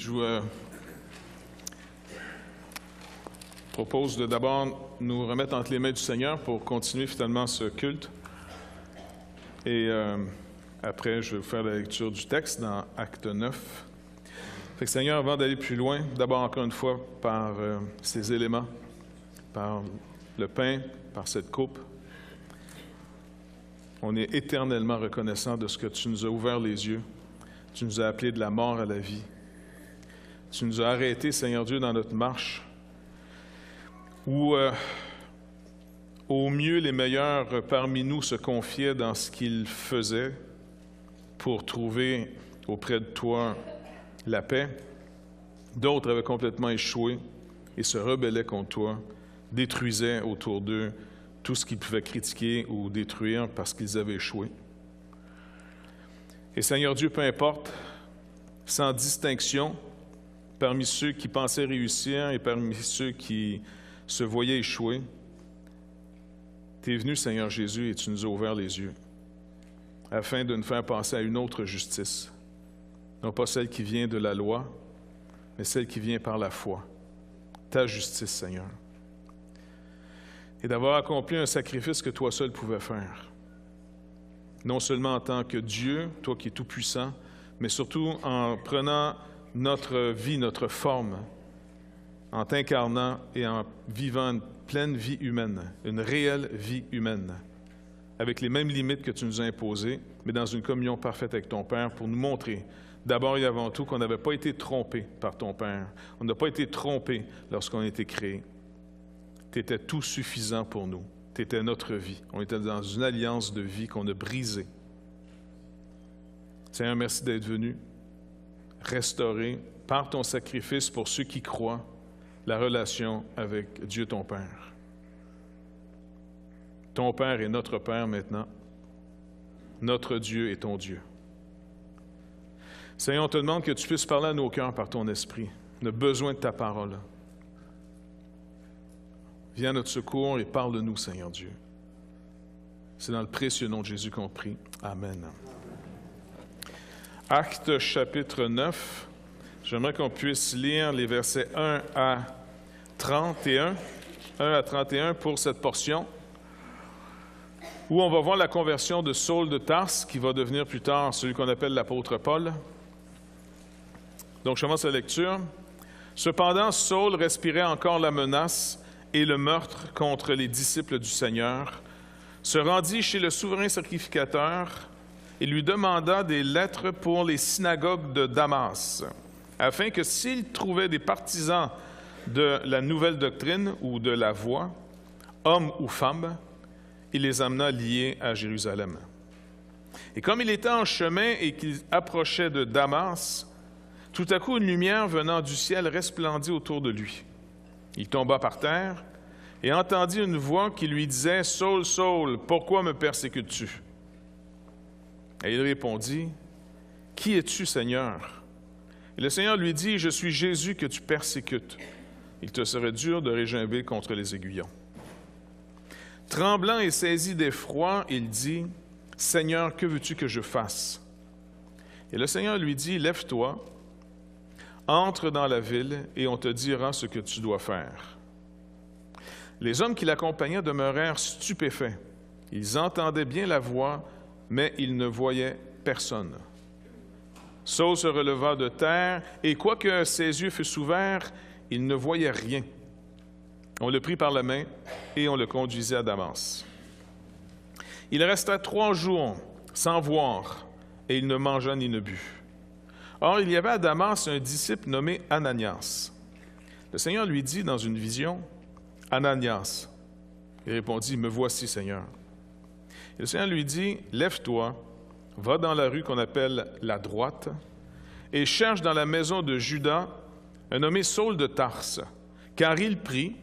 Je vous propose de d'abord nous remettre entre les mains du Seigneur pour continuer finalement ce culte. Et après, je vais vous faire la lecture du texte dans Acte 9. Fait que Seigneur, avant d'aller plus loin, d'abord encore une fois par ces éléments, par le pain, par cette coupe, on est éternellement reconnaissant de ce que tu nous as ouvert les yeux. Tu nous as appelés de la mort à la vie. Tu nous as arrêtés, Seigneur Dieu, dans notre marche, où au mieux les meilleurs parmi nous se confiaient dans ce qu'ils faisaient pour trouver auprès de toi la paix. D'autres avaient complètement échoué et se rebellaient contre toi, détruisaient autour d'eux tout ce qu'ils pouvaient critiquer ou détruire parce qu'ils avaient échoué. Et Seigneur Dieu, peu importe, sans distinction, parmi ceux qui pensaient réussir et parmi ceux qui se voyaient échouer, tu es venu, Seigneur Jésus, et tu nous as ouvert les yeux, afin de nous faire passer à une autre justice, non pas celle qui vient de la loi, mais celle qui vient par la foi, ta justice, Seigneur. Et d'avoir accompli un sacrifice que toi seul pouvais faire. Non seulement en tant que Dieu, toi qui es tout-puissant, mais surtout en prenant notre vie, notre forme, en t'incarnant et en vivant une pleine vie humaine, une réelle vie humaine, avec les mêmes limites que tu nous as imposées, mais dans une communion parfaite avec ton Père pour nous montrer, d'abord et avant tout, qu'on n'avait pas été trompé par ton Père. On n'a pas été trompé lorsqu'on a été créé. Tu étais tout suffisant pour nous. Tu étais notre vie. On était dans une alliance de vie qu'on a brisée. Seigneur, merci d'être venu restaurer par ton sacrifice pour ceux qui croient la relation avec Dieu ton Père. Ton Père est notre Père maintenant. Notre Dieu est ton Dieu. Seigneur, on te demande que tu puisses parler à nos cœurs par ton esprit. On a besoin de ta parole. Viens à notre secours et parle-nous, Seigneur Dieu. C'est dans le précieux nom de Jésus qu'on prie. Amen. Acte chapitre 9. J'aimerais qu'on puisse lire les versets 1 à 31. 1 à 31 pour cette portion, où on va voir la conversion de Saul de Tarse, qui va devenir plus tard celui qu'on appelle l'apôtre Paul. Donc, je commence la lecture. Cependant, Saul respirait encore la menace et le meurtre contre les disciples du Seigneur, se rendit chez le souverain sacrificateur et lui demanda des lettres pour les synagogues de Damas, afin que s'il trouvait des partisans de la nouvelle doctrine ou de la voie, hommes ou femmes, il les amena liés à Jérusalem. Et comme il était en chemin et qu'il approchait de Damas, tout à coup une lumière venant du ciel resplendit autour de lui. Il tomba par terre et entendit une voix qui lui disait « Saul, Saul, pourquoi me persécutes-tu? » Et il répondit « Qui es-tu, Seigneur? » Et le Seigneur lui dit « Je suis Jésus que tu persécutes. Il te serait dur de régimber contre les aiguillons. » Tremblant et saisi d'effroi, il dit « Seigneur, que veux-tu que je fasse? » Et le Seigneur lui dit « Lève-toi, entre dans la ville et on te dira ce que tu dois faire. » Les hommes qui l'accompagnaient demeurèrent stupéfaits. Ils entendaient bien la voix, mais ils ne voyaient personne. Saul se releva de terre, et quoique ses yeux fussent ouverts, il ne voyait rien. On le prit par la main, et on le conduisit à Damas. Il resta 3 jours sans voir, et il ne mangea ni ne but. Or, il y avait à Damas un disciple nommé Ananias. Le Seigneur lui dit dans une vision, « Ananias. » Il répondit, « Me voici, Seigneur. » Et le Seigneur lui dit, « Lève-toi, va dans la rue qu'on appelle la droite, et cherche dans la maison de Judas un nommé Saul de Tarse, car il prie,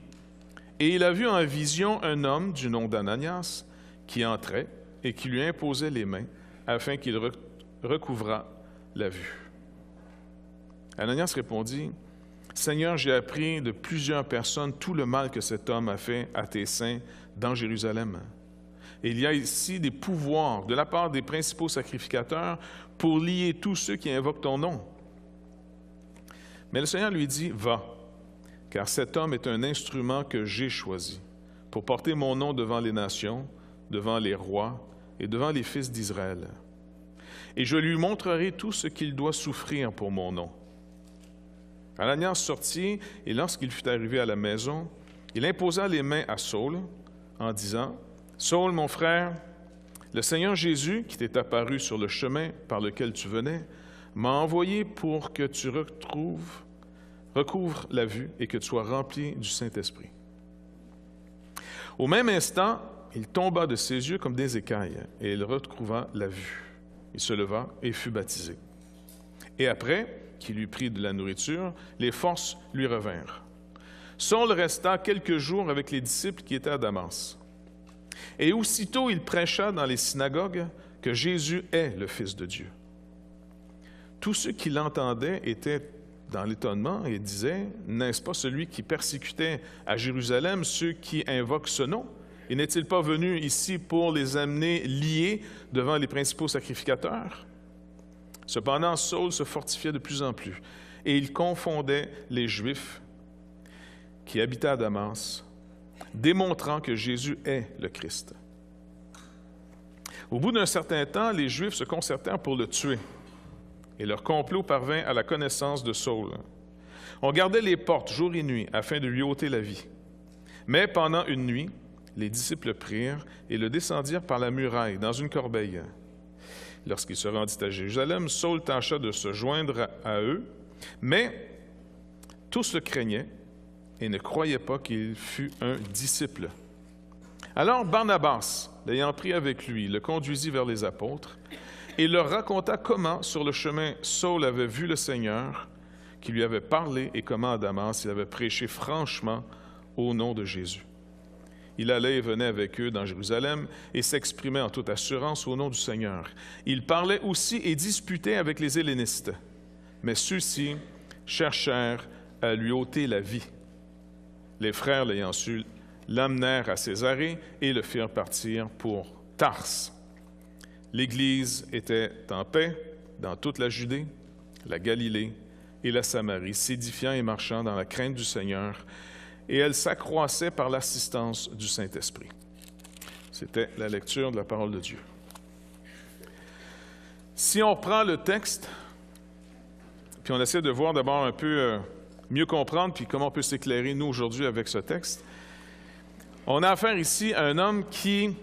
et il a vu en vision un homme du nom d'Ananias qui entrait et qui lui imposait les mains afin qu'il recouvrât la vue. » Ananias répondit, « Seigneur, j'ai appris de plusieurs personnes tout le mal que cet homme a fait à tes saints dans Jérusalem. Et il y a ici des pouvoirs de la part des principaux sacrificateurs pour lier tous ceux qui invoquent ton nom. » Mais le Seigneur lui dit, « Va, car cet homme est un instrument que j'ai choisi pour porter mon nom devant les nations, devant les rois et devant les fils d'Israël. Et je lui montrerai tout ce qu'il doit souffrir pour mon nom. » Ananias sortit, et lorsqu'il fut arrivé à la maison, il imposa les mains à Saul en disant, « Saul, mon frère, le Seigneur Jésus, qui t'est apparu sur le chemin par lequel tu venais, m'a envoyé pour que tu recouvres la vue et que tu sois rempli du Saint-Esprit. » Au même instant, il tomba de ses yeux comme des écailles, et il retrouva la vue. Il se leva et fut baptisé. Et après qu'il eut pris de la nourriture, les forces lui revinrent. Saul resta quelques jours avec les disciples qui étaient à Damas. Et aussitôt il prêcha dans les synagogues que Jésus est le Fils de Dieu. Tous ceux qui l'entendaient étaient dans l'étonnement et disaient, « N'est-ce pas celui qui persécutait à Jérusalem ceux qui invoquent ce nom? Et n'est-il pas venu ici pour les amener liés devant les principaux sacrificateurs? » Cependant, Saul se fortifiait de plus en plus, et il confondait les Juifs qui habitaient à Damas, démontrant que Jésus est le Christ. Au bout d'un certain temps, les Juifs se concertèrent pour le tuer, et leur complot parvint à la connaissance de Saul. On gardait les portes jour et nuit afin de lui ôter la vie. Mais pendant une nuit, les disciples prirent et le descendirent par la muraille dans une corbeille. Lorsqu'il se rendit à Jérusalem, Saul tâcha de se joindre à eux, mais tous le craignaient et ne croyaient pas qu'il fût un disciple. Alors Barnabas, l'ayant pris avec lui, le conduisit vers les apôtres et leur raconta comment, sur le chemin, Saul avait vu le Seigneur, qui lui avait parlé, et comment à Damas il avait prêché franchement au nom de Jésus. Il allait et venait avec eux dans Jérusalem et s'exprimait en toute assurance au nom du Seigneur. Il parlait aussi et disputait avec les Hellénistes, mais ceux-ci cherchèrent à lui ôter la vie. Les frères, l'ayant su, l'amenèrent à Césarée et le firent partir pour Tarse. L'Église était en paix dans toute la Judée, la Galilée et la Samarie, s'édifiant et marchant dans la crainte du Seigneur, et elle s'accroissait par l'assistance du Saint-Esprit. C'était la lecture de la parole de Dieu. Si on prend le texte, puis on essaie de voir d'abord un peu mieux comprendre, puis comment on peut s'éclairer, nous, aujourd'hui, avec ce texte, on a affaire ici à un homme qui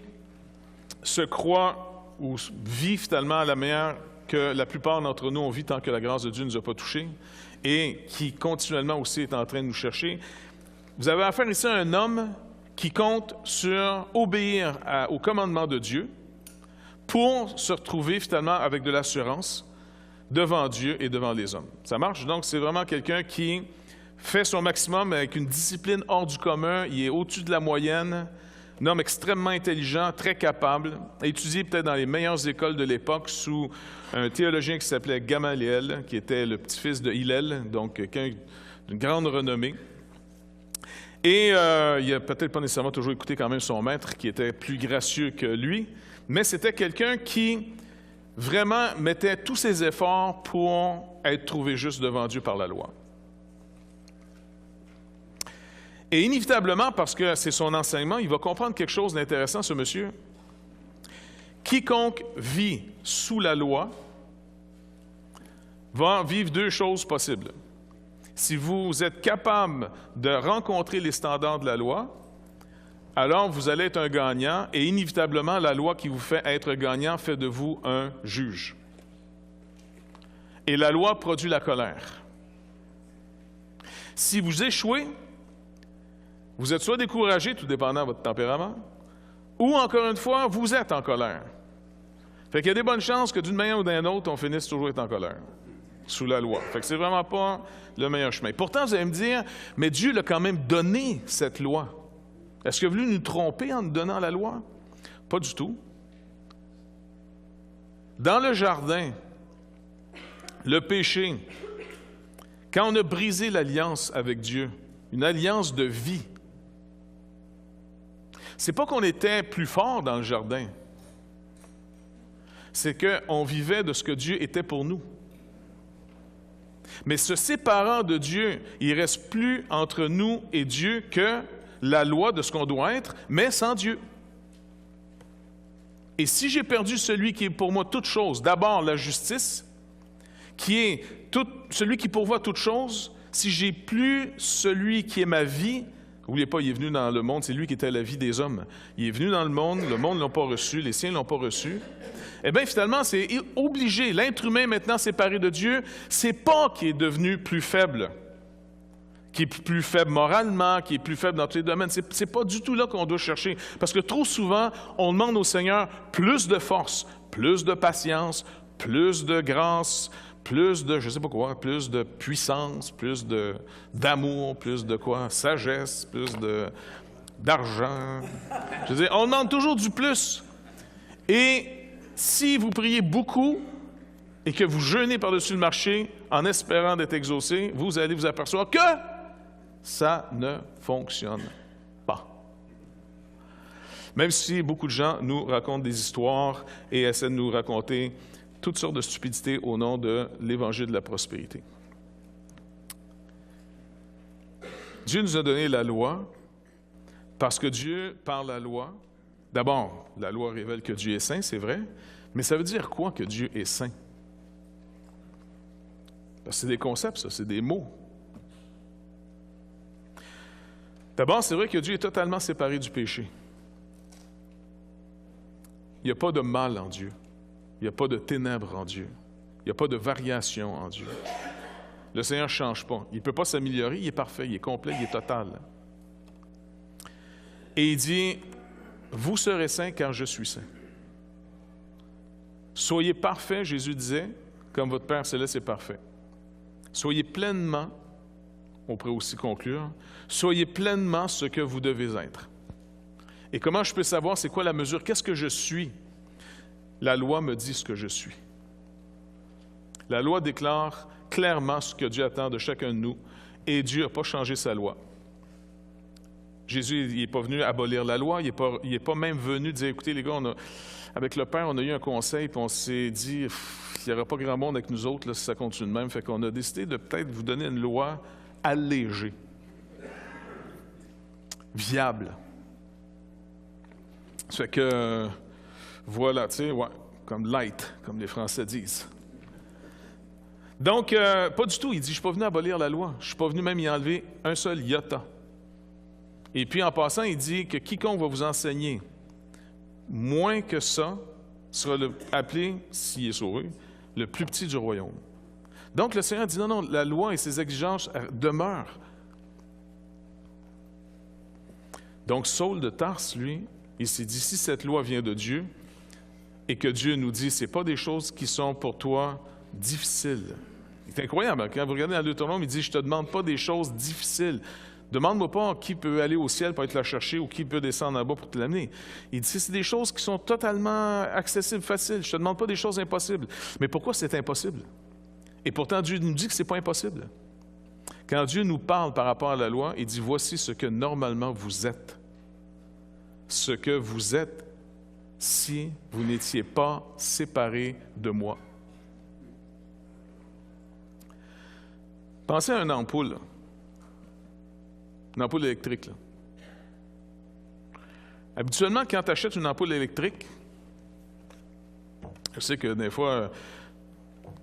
se croit ou vit finalement à la manière que la plupart d'entre nous, on vit tant que la grâce de Dieu ne nous a pas touchés, et qui continuellement aussi est en train de nous chercher. Vous avez affaire ici à un homme qui compte sur obéir au commandement de Dieu pour se retrouver finalement avec de l'assurance devant Dieu et devant les hommes. Ça marche? Donc, c'est vraiment quelqu'un qui fait son maximum avec une discipline hors du commun. Il est au-dessus de la moyenne, un homme extrêmement intelligent, très capable, étudié peut-être dans les meilleures écoles de l'époque sous un théologien qui s'appelait Gamaliel, qui était le petit-fils de Hillel, donc quelqu'un d'une grande renommée. Et il n'a peut-être pas nécessairement toujours écouté quand même son maître, qui était plus gracieux que lui, mais c'était quelqu'un qui vraiment mettait tous ses efforts pour être trouvé juste devant Dieu par la loi. Et inévitablement, parce que c'est son enseignement, il va comprendre quelque chose d'intéressant, ce monsieur. Quiconque vit sous la loi va vivre deux choses possibles. Si vous êtes capable de rencontrer les standards de la loi, alors vous allez être un gagnant et inévitablement, la loi qui vous fait être gagnant fait de vous un juge. Et la loi produit la colère. Si vous échouez, vous êtes soit découragé, tout dépendant de votre tempérament, ou encore une fois, vous êtes en colère. Fait qu'il y a des bonnes chances que d'une manière ou d'une autre, on finisse toujours être en colère, sous la loi. Fait que c'est vraiment pas le meilleur chemin. Pourtant, vous allez me dire, mais Dieu l'a quand même donné cette loi. Est-ce qu'il a voulu nous tromper en nous donnant la loi? Pas du tout. Dans le jardin, le péché, quand on a brisé l'alliance avec Dieu, une alliance de vie, c'est pas qu'on était plus fort dans le jardin, c'est qu'on vivait de ce que Dieu était pour nous. Mais se séparant de Dieu, il ne reste plus entre nous et Dieu que la loi de ce qu'on doit être, mais sans Dieu. Et si j'ai perdu celui qui est pour moi toute chose, d'abord la justice, qui est celui qui pourvoit toute chose, si j'ai plus celui qui est ma vie, n'oubliez pas, il est venu dans le monde, c'est lui qui était la vie des hommes. Il est venu dans le monde ne l'a pas reçu, les siens ne l'ont pas reçu. Eh bien, finalement, c'est obligé. L'être humain, maintenant séparé de Dieu, c'est pas qu'il est devenu plus faible, qui est plus faible moralement, qui est plus faible dans tous les domaines. C'est pas du tout là qu'on doit chercher. Parce que trop souvent, on demande au Seigneur plus de force, plus de patience, plus de grâce, plus de, je sais pas quoi, plus de puissance, plus d'amour, plus de quoi, sagesse, plus d'argent. Je veux dire, on demande toujours du plus. Et si vous priez beaucoup et que vous jeûnez par-dessus le marché en espérant d'être exaucé, vous allez vous apercevoir que ça ne fonctionne pas. Même si beaucoup de gens nous racontent des histoires et essaient de nous raconter toutes sortes de stupidités au nom de l'Évangile de la prospérité. Dieu nous a donné la loi parce que Dieu, par la loi, d'abord, la loi révèle que Dieu est saint, c'est vrai, mais ça veut dire quoi que Dieu est saint? Parce que c'est des concepts, ça, c'est des mots. D'abord, c'est vrai que Dieu est totalement séparé du péché. Il n'y a pas de mal en Dieu. Il n'y a pas de ténèbres en Dieu. Il n'y a pas de variation en Dieu. Le Seigneur ne change pas. Il ne peut pas s'améliorer, il est parfait, il est complet, il est total. Et il dit, vous serez saints car je suis saint. Soyez parfaits, Jésus disait, comme votre Père céleste est parfait. Soyez pleinement, on pourrait aussi conclure, soyez pleinement ce que vous devez être. Et comment je peux savoir c'est quoi la mesure? Qu'est-ce que je suis? La loi me dit ce que je suis. La loi déclare clairement ce que Dieu attend de chacun de nous, et Dieu n'a pas changé sa loi. Jésus n'est pas venu abolir la loi, il n'est pas même venu dire, écoutez les gars, avec le Père, on a eu un conseil, puis on s'est dit, il n'y aura pas grand monde avec nous autres là, si ça continue de même, fait qu'on a décidé de peut-être vous donner une loi allégée, viable. Ça fait que, voilà, tu sais, ouais, comme light, comme les Français disent. Donc, pas du tout, il dit, je ne suis pas venu abolir la loi, je ne suis pas venu même y enlever un seul iota. Et puis, en passant, il dit que quiconque va vous enseigner moins que ça sera appelé, s'il est sauvé, le plus petit du royaume. Donc, le Seigneur dit, non, la loi et ses exigences demeurent. Donc, Saul de Tarse, lui, il s'est dit, si cette loi vient de Dieu et que Dieu nous dit, ce n'est pas des choses qui sont pour toi difficiles. C'est incroyable, quand vous regardez dans Deutéronome, il dit, je ne te demande pas des choses difficiles. Demande-moi pas qui peut aller au ciel pour être la chercher ou qui peut descendre en bas pour te l'amener. Il dit, c'est des choses qui sont totalement accessibles, faciles. Je ne te demande pas des choses impossibles. Mais pourquoi c'est impossible? Et pourtant, Dieu nous dit que ce n'est pas impossible. Quand Dieu nous parle par rapport à la loi, il dit, voici ce que normalement vous êtes. Ce que vous êtes si vous n'étiez pas séparés de moi. Pensez à une ampoule, là. Une ampoule électrique. Là. Habituellement, quand tu achètes une ampoule électrique, je sais que des fois,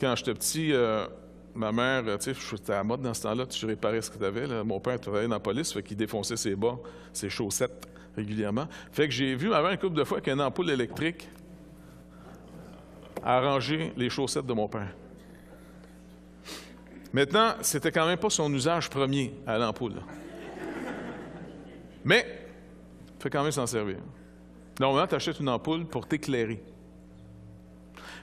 quand j'étais petit, ma mère, tu sais, j'étais à la mode dans ce temps-là, tu réparais ce que tu avais. Là. Mon père travaillait dans la police, fait qu'il défonçait ses bas, ses chaussettes régulièrement. Fait que j'ai vu ma mère une couple de fois qu'une ampoule électrique arrangeait les chaussettes de mon père. Maintenant, c'était quand même pas son usage premier à l'ampoule. Là. Mais, il faut quand même s'en servir. Normalement, tu achètes une ampoule pour t'éclairer.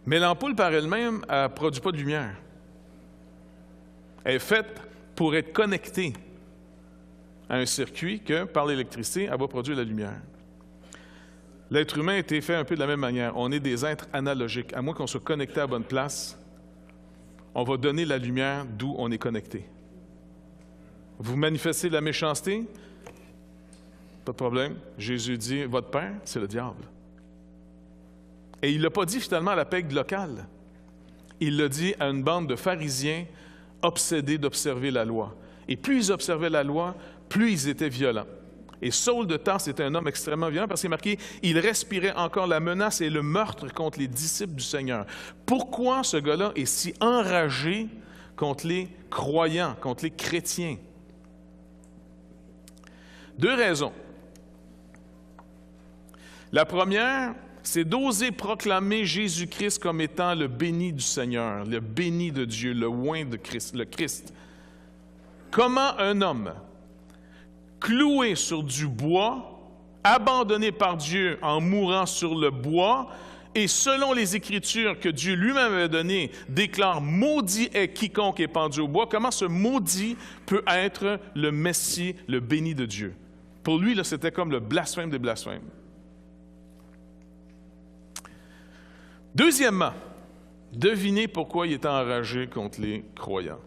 Mais l'ampoule par elle-même, elle ne produit pas de lumière. Elle est faite pour être connectée à un circuit que, par l'électricité, elle va produire la lumière. L'être humain a été fait un peu de la même manière. On est des êtres analogiques. À moins qu'on soit connecté à la bonne place, on va donner la lumière d'où on est connecté. Vous manifestez la méchanceté? Pas de problème. Jésus dit, votre père, c'est le diable. Et il ne l'a pas dit finalement à la pègre locale. Il l'a dit à une bande de pharisiens obsédés d'observer la loi. Et plus ils observaient la loi, plus ils étaient violents. Et Saul de Tarse était un homme extrêmement violent parce qu'il est marqué « Il respirait encore la menace et le meurtre contre les disciples du Seigneur. » Pourquoi ce gars-là est si enragé contre les croyants, contre les chrétiens? 2 raisons. La première, c'est d'oser proclamer Jésus-Christ comme étant le béni du Seigneur, le béni de Dieu, le oint de Christ, le Christ. Comment un homme cloué sur du bois, abandonné par Dieu en mourant sur le bois, et selon les Écritures que Dieu lui-même avait données, déclare « Maudit est quiconque est pendu au bois », comment ce maudit peut être le Messie, le béni de Dieu? Pour lui, là, c'était comme le blasphème des blasphèmes. Deuxièmement, devinez pourquoi il était enragé contre les croyants.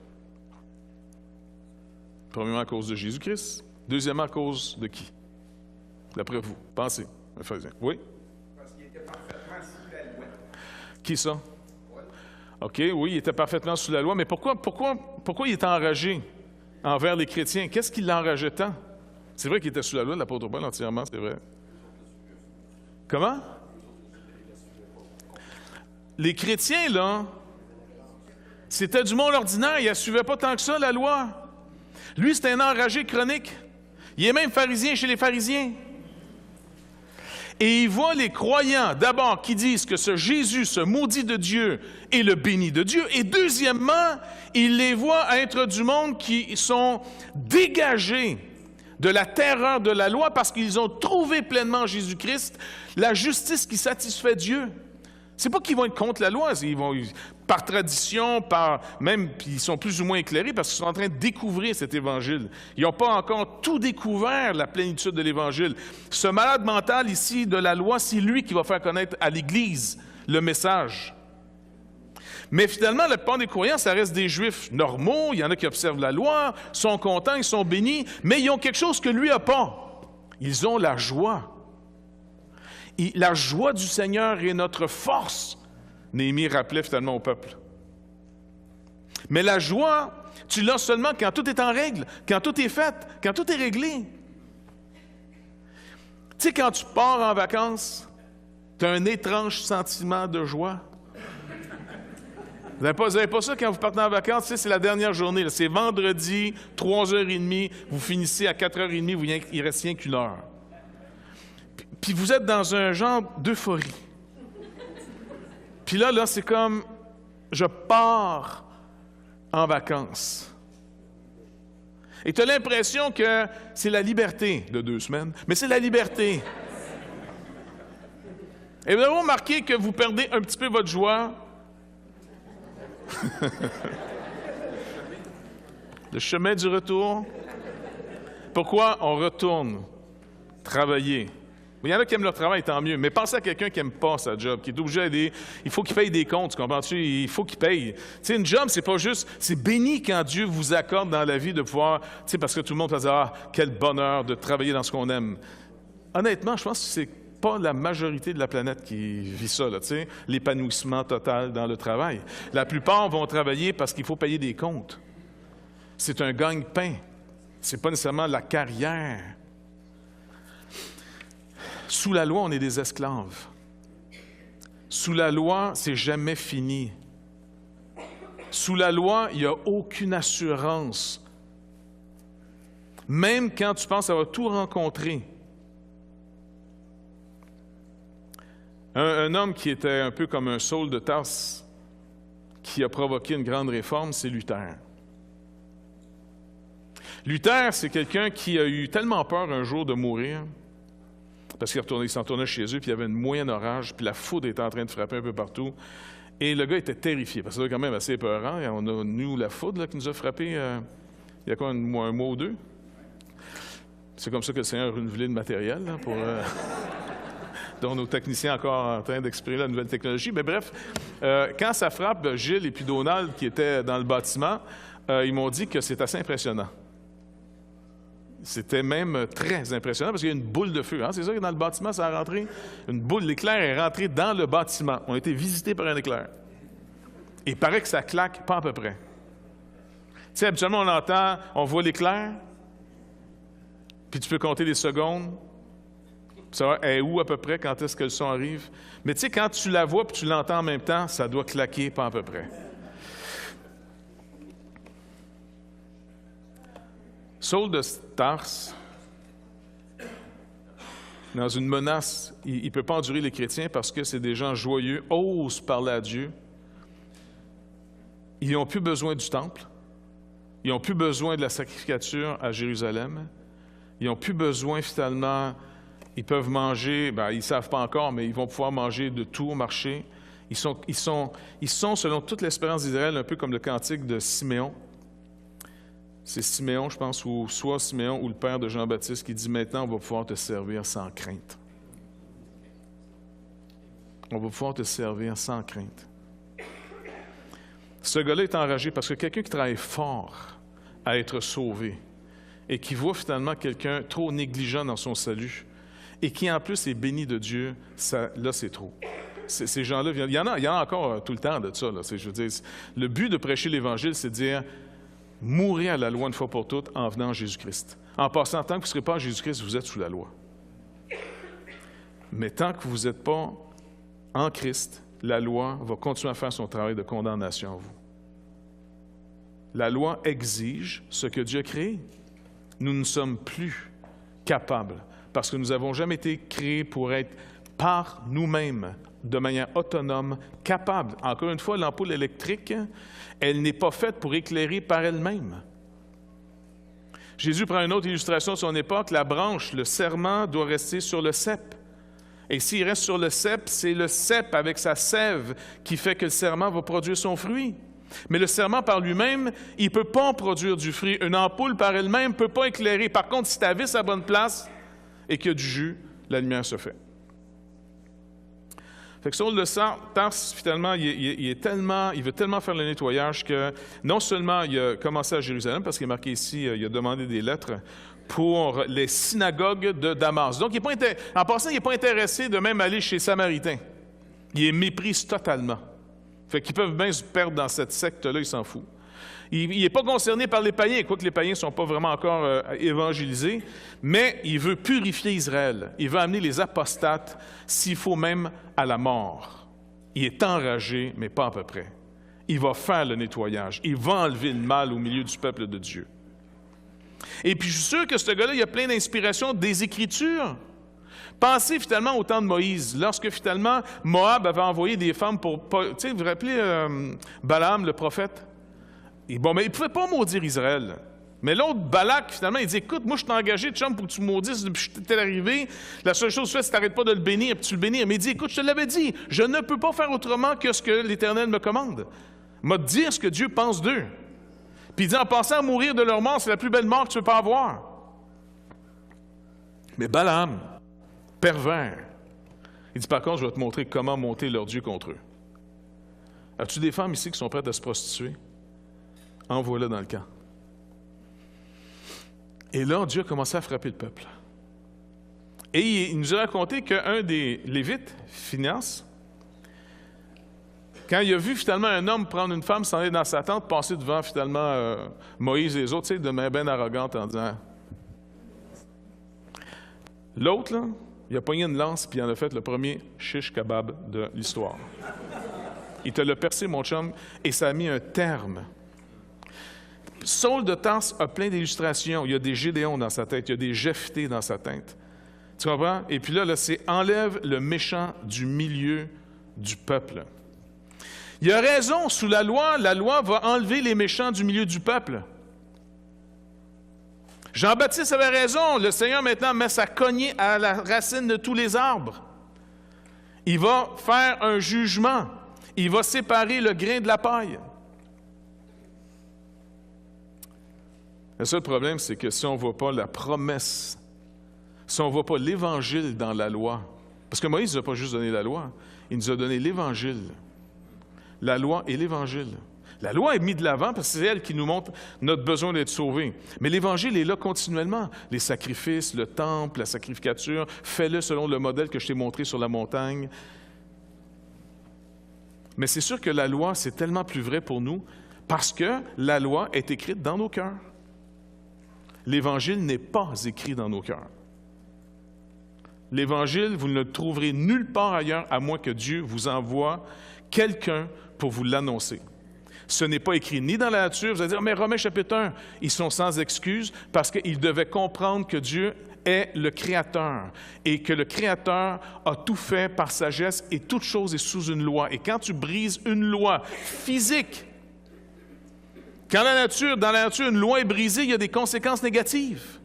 Premièrement, à cause de Jésus-Christ. Deuxièmement, à cause de qui? D'après vous, pensez. Oui? Parce qu'il était parfaitement sous la loi. Qui ça? OK, oui, il était parfaitement sous la loi, mais pourquoi il était enragé envers les chrétiens? Qu'est-ce qui l'enrageait tant? C'est vrai qu'il était sous la loi de l'apôtre Paul entièrement, c'est vrai. Comment? Les chrétiens, là, c'était du monde ordinaire, ils ne suivaient pas tant que ça, la loi. Lui, c'était un enragé chronique. Il est même pharisien chez les pharisiens. Et il voit les croyants, d'abord, qui disent que ce Jésus, ce maudit de Dieu, est le béni de Dieu. Et deuxièmement, il les voit être du monde qui sont dégagés de la terreur de la loi parce qu'ils ont trouvé pleinement en Jésus-Christ la justice qui satisfait Dieu. C'est pas qu'ils vont être contre la loi, ils vont, par tradition, ils sont plus ou moins éclairés parce qu'ils sont en train de découvrir cet Évangile. Ils n'ont pas encore tout découvert, la plénitude de l'Évangile. Ce malade mental ici de la loi, c'est lui qui va faire connaître à l'Église le message. Mais finalement, la plupart des croyants, ça reste des Juifs normaux, il y en a qui observent la loi, sont contents, ils sont bénis, mais ils ont quelque chose que lui n'a pas. Ils ont la joie. La joie du Seigneur est notre force, Néhémie rappelait finalement au peuple. Mais la joie, tu l'as seulement quand tout est en règle, quand tout est fait, quand tout est réglé. Tu sais, quand tu pars en vacances, tu as un étrange sentiment de joie. Vous n'avez pas ça quand vous partez en vacances? Tu sais, c'est la dernière journée. Là. C'est vendredi, 3h30, vous finissez à 4h30, il ne reste rien qu'une heure. Puis vous êtes dans un genre d'euphorie. Puis là, c'est comme, je pars en vacances. Et tu as l'impression que c'est la liberté de 2 semaines, mais c'est la liberté. Et vous avez remarqué que vous perdez un petit peu votre joie. Le chemin du retour. Pourquoi on retourne travailler? Il y en a qui aiment leur travail, tant mieux. Mais pensez à quelqu'un qui n'aime pas sa job, qui est obligé d'aider. Il faut qu'il paye des comptes, tu comprends-tu? Il faut qu'il paye. Tu sais, une job, c'est pas juste... C'est béni quand Dieu vous accorde dans la vie de pouvoir... Tu sais, parce que tout le monde va dire « Ah, quel bonheur de travailler dans ce qu'on aime. » Honnêtement, je pense que c'est pas la majorité de la planète qui vit ça, là, tu sais, l'épanouissement total dans le travail. La plupart vont travailler parce qu'il faut payer des comptes. C'est un gagne-pain. C'est pas nécessairement la carrière. Sous la loi, on est des esclaves. Sous la loi, c'est jamais fini. Sous la loi, il n'y a aucune assurance. Même quand tu penses avoir tout rencontré. Un homme qui était un peu comme un Saul de Tarse, qui a provoqué une grande réforme, c'est Luther. Luther, c'est quelqu'un qui a eu tellement peur un jour de mourir, parce qu'il s'en tournait chez eux, puis il y avait une moyenne orage, puis la foudre était en train de frapper un peu partout. Et le gars était terrifié, parce que c'était quand même assez épeurant. Et on a, nous, la foudre là, qui nous a frappé il y a quoi, un mois ou 2. C'est comme ça que le Seigneur a renouvelé le matériel, là, pour... dont nos techniciens encore en train d'exprimer la nouvelle technologie. Mais bref, quand ça frappe, Gilles et puis Donald, qui étaient dans le bâtiment, ils m'ont dit que c'est assez impressionnant. C'était même très impressionnant parce qu'il y a une boule de feu. Hein? C'est ça que dans le bâtiment, ça a rentré. Une boule, l'éclair est rentré dans le bâtiment. On a été visités par un éclair. Et il paraît que ça claque pas à peu près. sais, habituellement, on voit l'éclair, puis tu peux compter les secondes, pour savoir elle est où à peu près, quand est-ce que le son arrive. Mais tu sais, quand tu la vois et tu l'entends en même temps, ça doit claquer pas à peu près. Saul de Tarse, dans une menace, il ne peut pas endurer les chrétiens parce que c'est des gens joyeux, osent parler à Dieu. Ils n'ont plus besoin du temple. Ils n'ont plus besoin de la sacrificature à Jérusalem. Ils n'ont plus besoin, finalement, ils peuvent manger, ils ne savent pas encore, mais ils vont pouvoir manger de tout au marché. Ils sont, selon toute l'espérance d'Israël, un peu comme le cantique de Siméon. C'est Siméon, je pense, ou soit Siméon ou le père de Jean-Baptiste qui dit « Maintenant, on va pouvoir te servir sans crainte. » On va pouvoir te servir sans crainte. Ce gars-là est enragé parce que quelqu'un qui travaille fort à être sauvé et qui voit finalement quelqu'un trop négligent dans son salut et qui en plus est béni de Dieu, là c'est trop. Ces gens-là, il y en a encore tout le temps de ça. Là. Je veux dire, le but de prêcher l'Évangile, c'est de dire mourir à la loi une fois pour toutes en venant à Jésus-Christ. En passant, tant que vous ne serez pas en Jésus-Christ, vous êtes sous la loi. Mais tant que vous n'êtes pas en Christ, la loi va continuer à faire son travail de condamnation en vous. La loi exige ce que Dieu a créé. Nous ne sommes plus capables, parce que nous n'avons jamais été créés pour être par nous-mêmes, de manière autonome, capables. Encore une fois, l'ampoule électrique, elle n'est pas faite pour éclairer par elle-même. Jésus prend une autre illustration de son époque. La branche, le serment doit rester sur le cep. Et s'il reste sur le cep, c'est le cep avec sa sève qui fait que le serment va produire son fruit. Mais le serment par lui-même, il ne peut pas produire du fruit. Une ampoule par elle-même ne peut pas éclairer. Par contre, si tu as vis à bonne place et qu'il y a du jus, la lumière se fait. Fait que Saul de Tarse, finalement, il veut tellement faire le nettoyage que non seulement il a commencé à Jérusalem, parce qu'il est marqué ici, il a demandé des lettres pour les synagogues de Damas. Donc, en passant, il n'est pas intéressé de même aller chez les Samaritains. Il les méprise totalement. Fait qu'ils peuvent bien se perdre dans cette secte-là, il s'en fout. Il n'est pas concerné par les païens, quoique les païens ne sont pas vraiment encore évangélisés, mais il veut purifier Israël. Il veut amener les apostates, s'il faut même, à la mort. Il est enragé, mais pas à peu près. Il va faire le nettoyage. Il va enlever le mal au milieu du peuple de Dieu. Et puis, je suis sûr que ce gars-là, il a plein d'inspiration des Écritures. Pensez finalement au temps de Moïse, lorsque finalement Moab avait envoyé des femmes pour... Tu sais, vous vous rappelez Balaam, le prophète? Et bon, mais il ne pouvait pas maudire Israël. Mais l'autre, Balak, finalement, il dit, écoute, moi, je t'ai engagé, chum, pour que tu maudisses depuis que je t'es arrivé. La seule chose que tu fais, c'est que tu n'arrêtes pas de le bénir, puis tu le bénis. Mais il dit, écoute, je te l'avais dit, je ne peux pas faire autrement que ce que l'Éternel me commande. M'a dire ce que Dieu pense d'eux. Puis il dit, en pensant à mourir de leur mort, c'est la plus belle mort que tu ne peux pas avoir. Mais Balaam, pervers, il dit, par contre, je vais te montrer comment monter leur Dieu contre eux. As-tu des femmes ici qui sont prêtes à se prostituer? Envoie-les dans le camp. Et là, Dieu a commencé à frapper le peuple. Et il nous a raconté qu'un des Lévites, Phinéas, quand il a vu finalement un homme prendre une femme, s'en aller dans sa tente, passer devant finalement Moïse et les autres, tu sais, de main bien arrogante en disant... L'autre, là, il a pogné une lance puis il en a fait le premier shish kebab de l'histoire. Il te l'a percé, mon chum, et ça a mis un terme. Saul de Tarse a plein d'illustrations. Il y a des Gédéons dans sa tête, il y a des Jephthé dans sa tête. Tu comprends? Et puis là, c'est enlève le méchant du milieu du peuple. Il a raison, sous la loi va enlever les méchants du milieu du peuple. Jean-Baptiste avait raison, le Seigneur maintenant met sa cognée à la racine de tous les arbres. Il va faire un jugement. Il va séparer le grain de la paille. Le seul problème, c'est que si on ne voit pas la promesse, si on ne voit pas l'Évangile dans la loi, parce que Moïse ne nous a pas juste donné la loi, il nous a donné l'Évangile. La loi et l'Évangile. La loi est mise de l'avant parce que c'est elle qui nous montre notre besoin d'être sauvés. Mais l'Évangile est là continuellement. Les sacrifices, le temple, la sacrificature, fais-le selon le modèle que je t'ai montré sur la montagne. Mais c'est sûr que la loi, c'est tellement plus vrai pour nous Parce que la loi est écrite dans nos cœurs. L'Évangile n'est pas écrit dans nos cœurs. L'Évangile, vous ne le trouverez nulle part ailleurs, à moins que Dieu vous envoie quelqu'un pour vous l'annoncer. Ce n'est pas écrit ni dans la nature. Vous allez dire, mais Romains chapitre 1, ils sont sans excuse parce qu'ils devaient comprendre que Dieu est le Créateur et que le Créateur a tout fait par sagesse et toute chose est sous une loi. Et quand tu brises une loi physique, quand dans la nature, une loi est brisée, il y a des conséquences négatives.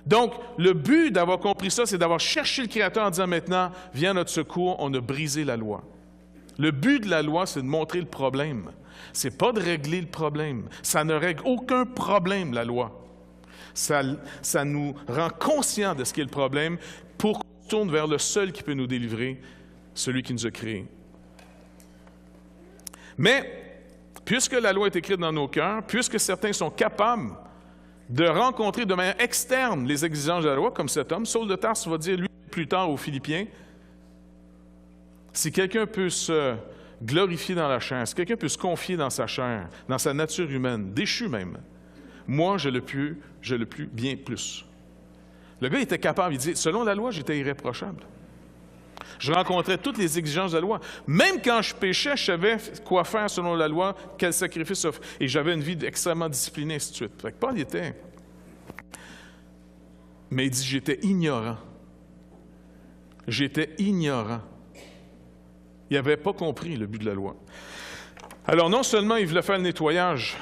Donc, le but d'avoir compris ça, c'est d'avoir cherché le Créateur en disant maintenant, viens à notre secours, on a brisé la loi. Le but de la loi, c'est de montrer le problème. Ce n'est pas de régler le problème. Ça ne règle aucun problème, la loi. Ça nous rend conscients de ce qui est le problème pour qu'on tourne vers le seul qui peut nous délivrer, celui qui nous a créés. Mais, puisque la loi est écrite dans nos cœurs, puisque certains sont capables de rencontrer de manière externe les exigences de la loi, comme cet homme, Saul de Tarse va dire, lui, plus tard aux Philippiens, si quelqu'un peut se glorifier dans la chair, si quelqu'un peut se confier dans sa chair, dans sa nature humaine, déchue même, moi, je le puis bien plus. Le gars était capable, il dit, selon la loi, j'étais irréprochable. Je rencontrais toutes les exigences de la loi. Même quand je péchais, je savais quoi faire selon la loi, quel sacrifice offrir. Et j'avais une vie extrêmement disciplinée, ainsi de suite. Fait que Paul y était. Mais il dit, j'étais ignorant. J'étais ignorant. Il n'avait pas compris le but de la loi. Alors, non seulement il voulait faire le nettoyage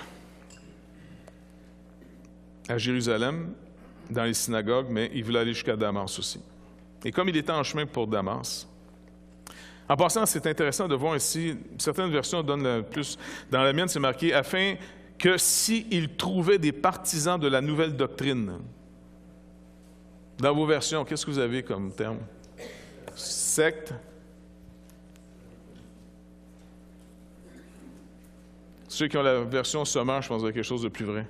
à Jérusalem, dans les synagogues, mais il voulait aller jusqu'à Damas aussi. Et comme il était en chemin pour Damas, en passant, c'est intéressant de voir ici, certaines versions donnent plus, dans la mienne, c'est marqué, afin que s'il trouvait des partisans de la nouvelle doctrine. Dans vos versions, qu'est-ce que vous avez comme terme? Secte. Ceux qui ont la version sommaire, je pense qu'il y a quelque chose de plus vrai.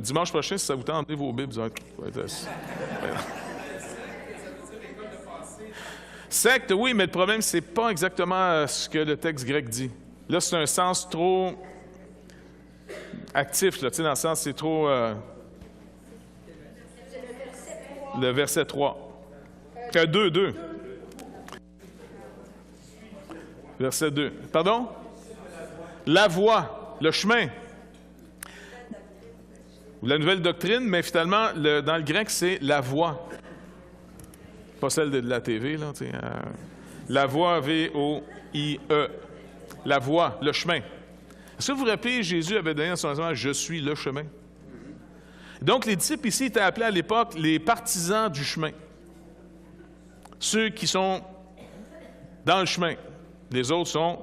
Dimanche prochain, si ça vous tente, emmenez vos Bibles. Secte, oui, mais le problème, c'est pas exactement ce que le texte grec dit. Là, c'est un sens trop actif, là, dans le sens, c'est trop... le verset 3. 2. Verset 2. Pardon? La voie, le chemin. La nouvelle doctrine, mais finalement, dans le grec, c'est la voie. Pas celle de la TV, là. La voie, V-O-I-E. La voie, le chemin. Est-ce que vous vous rappelez, Jésus avait donné dans son enseignement « Je suis le chemin ». Donc, les disciples ici étaient appelés à l'époque les partisans du chemin. Ceux qui sont dans le chemin. Les autres sont...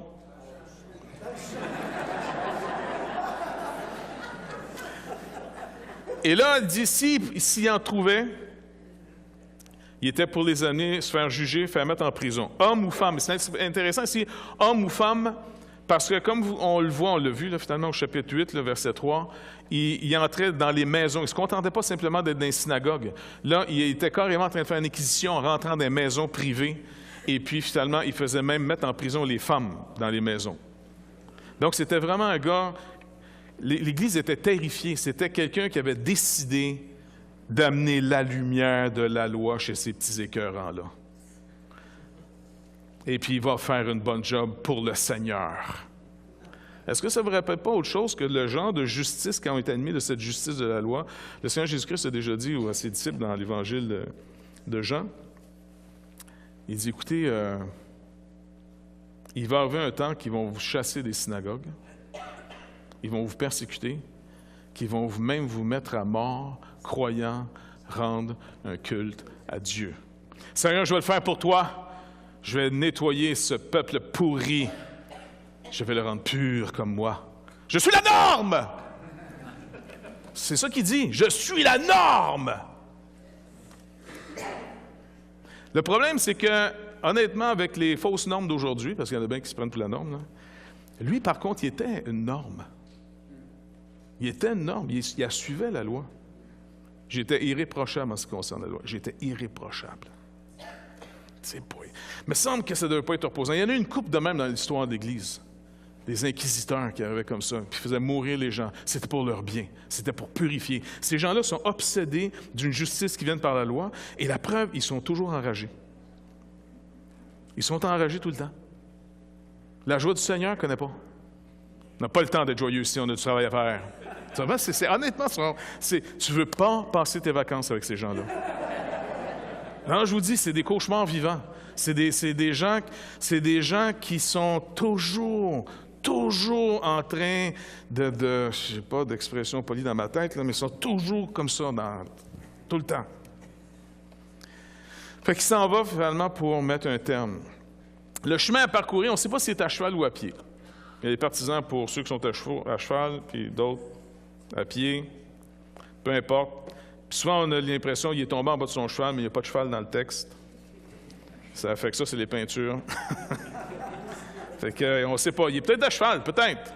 Et là, il dit, s'il en trouvait, il était pour les amener, se faire juger, faire mettre en prison. Homme ou femme. C'est intéressant ici, homme ou femme, parce que comme on le voit, on l'a vu là, finalement au chapitre 8, le verset 3, il entrait dans les maisons. Il ne se contentait pas simplement d'être dans les synagogues. Là, il était carrément en train de faire une acquisition en rentrant dans les maisons privées. Et puis, finalement, il faisait même mettre en prison les femmes dans les maisons. Donc, c'était vraiment un gars... L'Église était terrifiée. C'était quelqu'un qui avait décidé d'amener la lumière de la loi chez ces petits écœurants-là. Et puis, il va faire une bonne job pour le Seigneur. Est-ce que ça ne vous rappelle pas autre chose que le genre de justice, quand on est admis de cette justice de la loi? Le Seigneur Jésus-Christ a déjà dit à ses disciples dans l'Évangile de Jean, il dit, écoutez, il va arriver un temps qu'ils vont vous chasser des synagogues. Ils vont vous persécuter, qu'ils vont même vous mettre à mort, croyant rendre un culte à Dieu. Seigneur, je vais le faire pour toi. Je vais nettoyer ce peuple pourri. Je vais le rendre pur comme moi. Je suis la norme! C'est ça qu'il dit. Je suis la norme! Le problème, c'est que, honnêtement, avec les fausses normes d'aujourd'hui, parce qu'il y en a bien qui se prennent pour la norme, là, lui, par contre, il était une norme. Il était une norme, il suivait la loi. J'étais irréprochable en ce qui concerne la loi. J'étais irréprochable. C'est pas... Il me semble que ça ne devait pas être reposant. Il y en a une couple de même dans l'histoire de l'Église. Des inquisiteurs qui arrivaient comme ça, puis faisaient mourir les gens. C'était pour leur bien. C'était pour purifier. Ces gens-là sont obsédés d'une justice qui vient par la loi, et la preuve, ils sont toujours enragés. Ils sont enragés tout le temps. La joie du Seigneur, on ne connaît pas. On n'a pas le temps d'être joyeux ici, on a du travail à faire. Honnêtement, tu ne veux pas passer tes vacances avec ces gens-là. Non, je vous dis, c'est des cauchemars vivants. C'est des gens qui sont toujours en train je sais pas d'expression polie dans ma tête, là, mais ils sont toujours comme ça, tout le temps. Fait qu'il s'en va finalement pour mettre un terme. Le chemin à parcourir, on ne sait pas si c'est à cheval ou à pied. Il y a des partisans pour ceux qui sont à cheval, puis d'autres à pied, peu importe. Puis souvent, on a l'impression qu'il est tombé en bas de son cheval, mais il n'y a pas de cheval dans le texte. Ça fait que ça, c'est les peintures. Fait que, on ne sait pas. Il est peut-être à cheval, peut-être.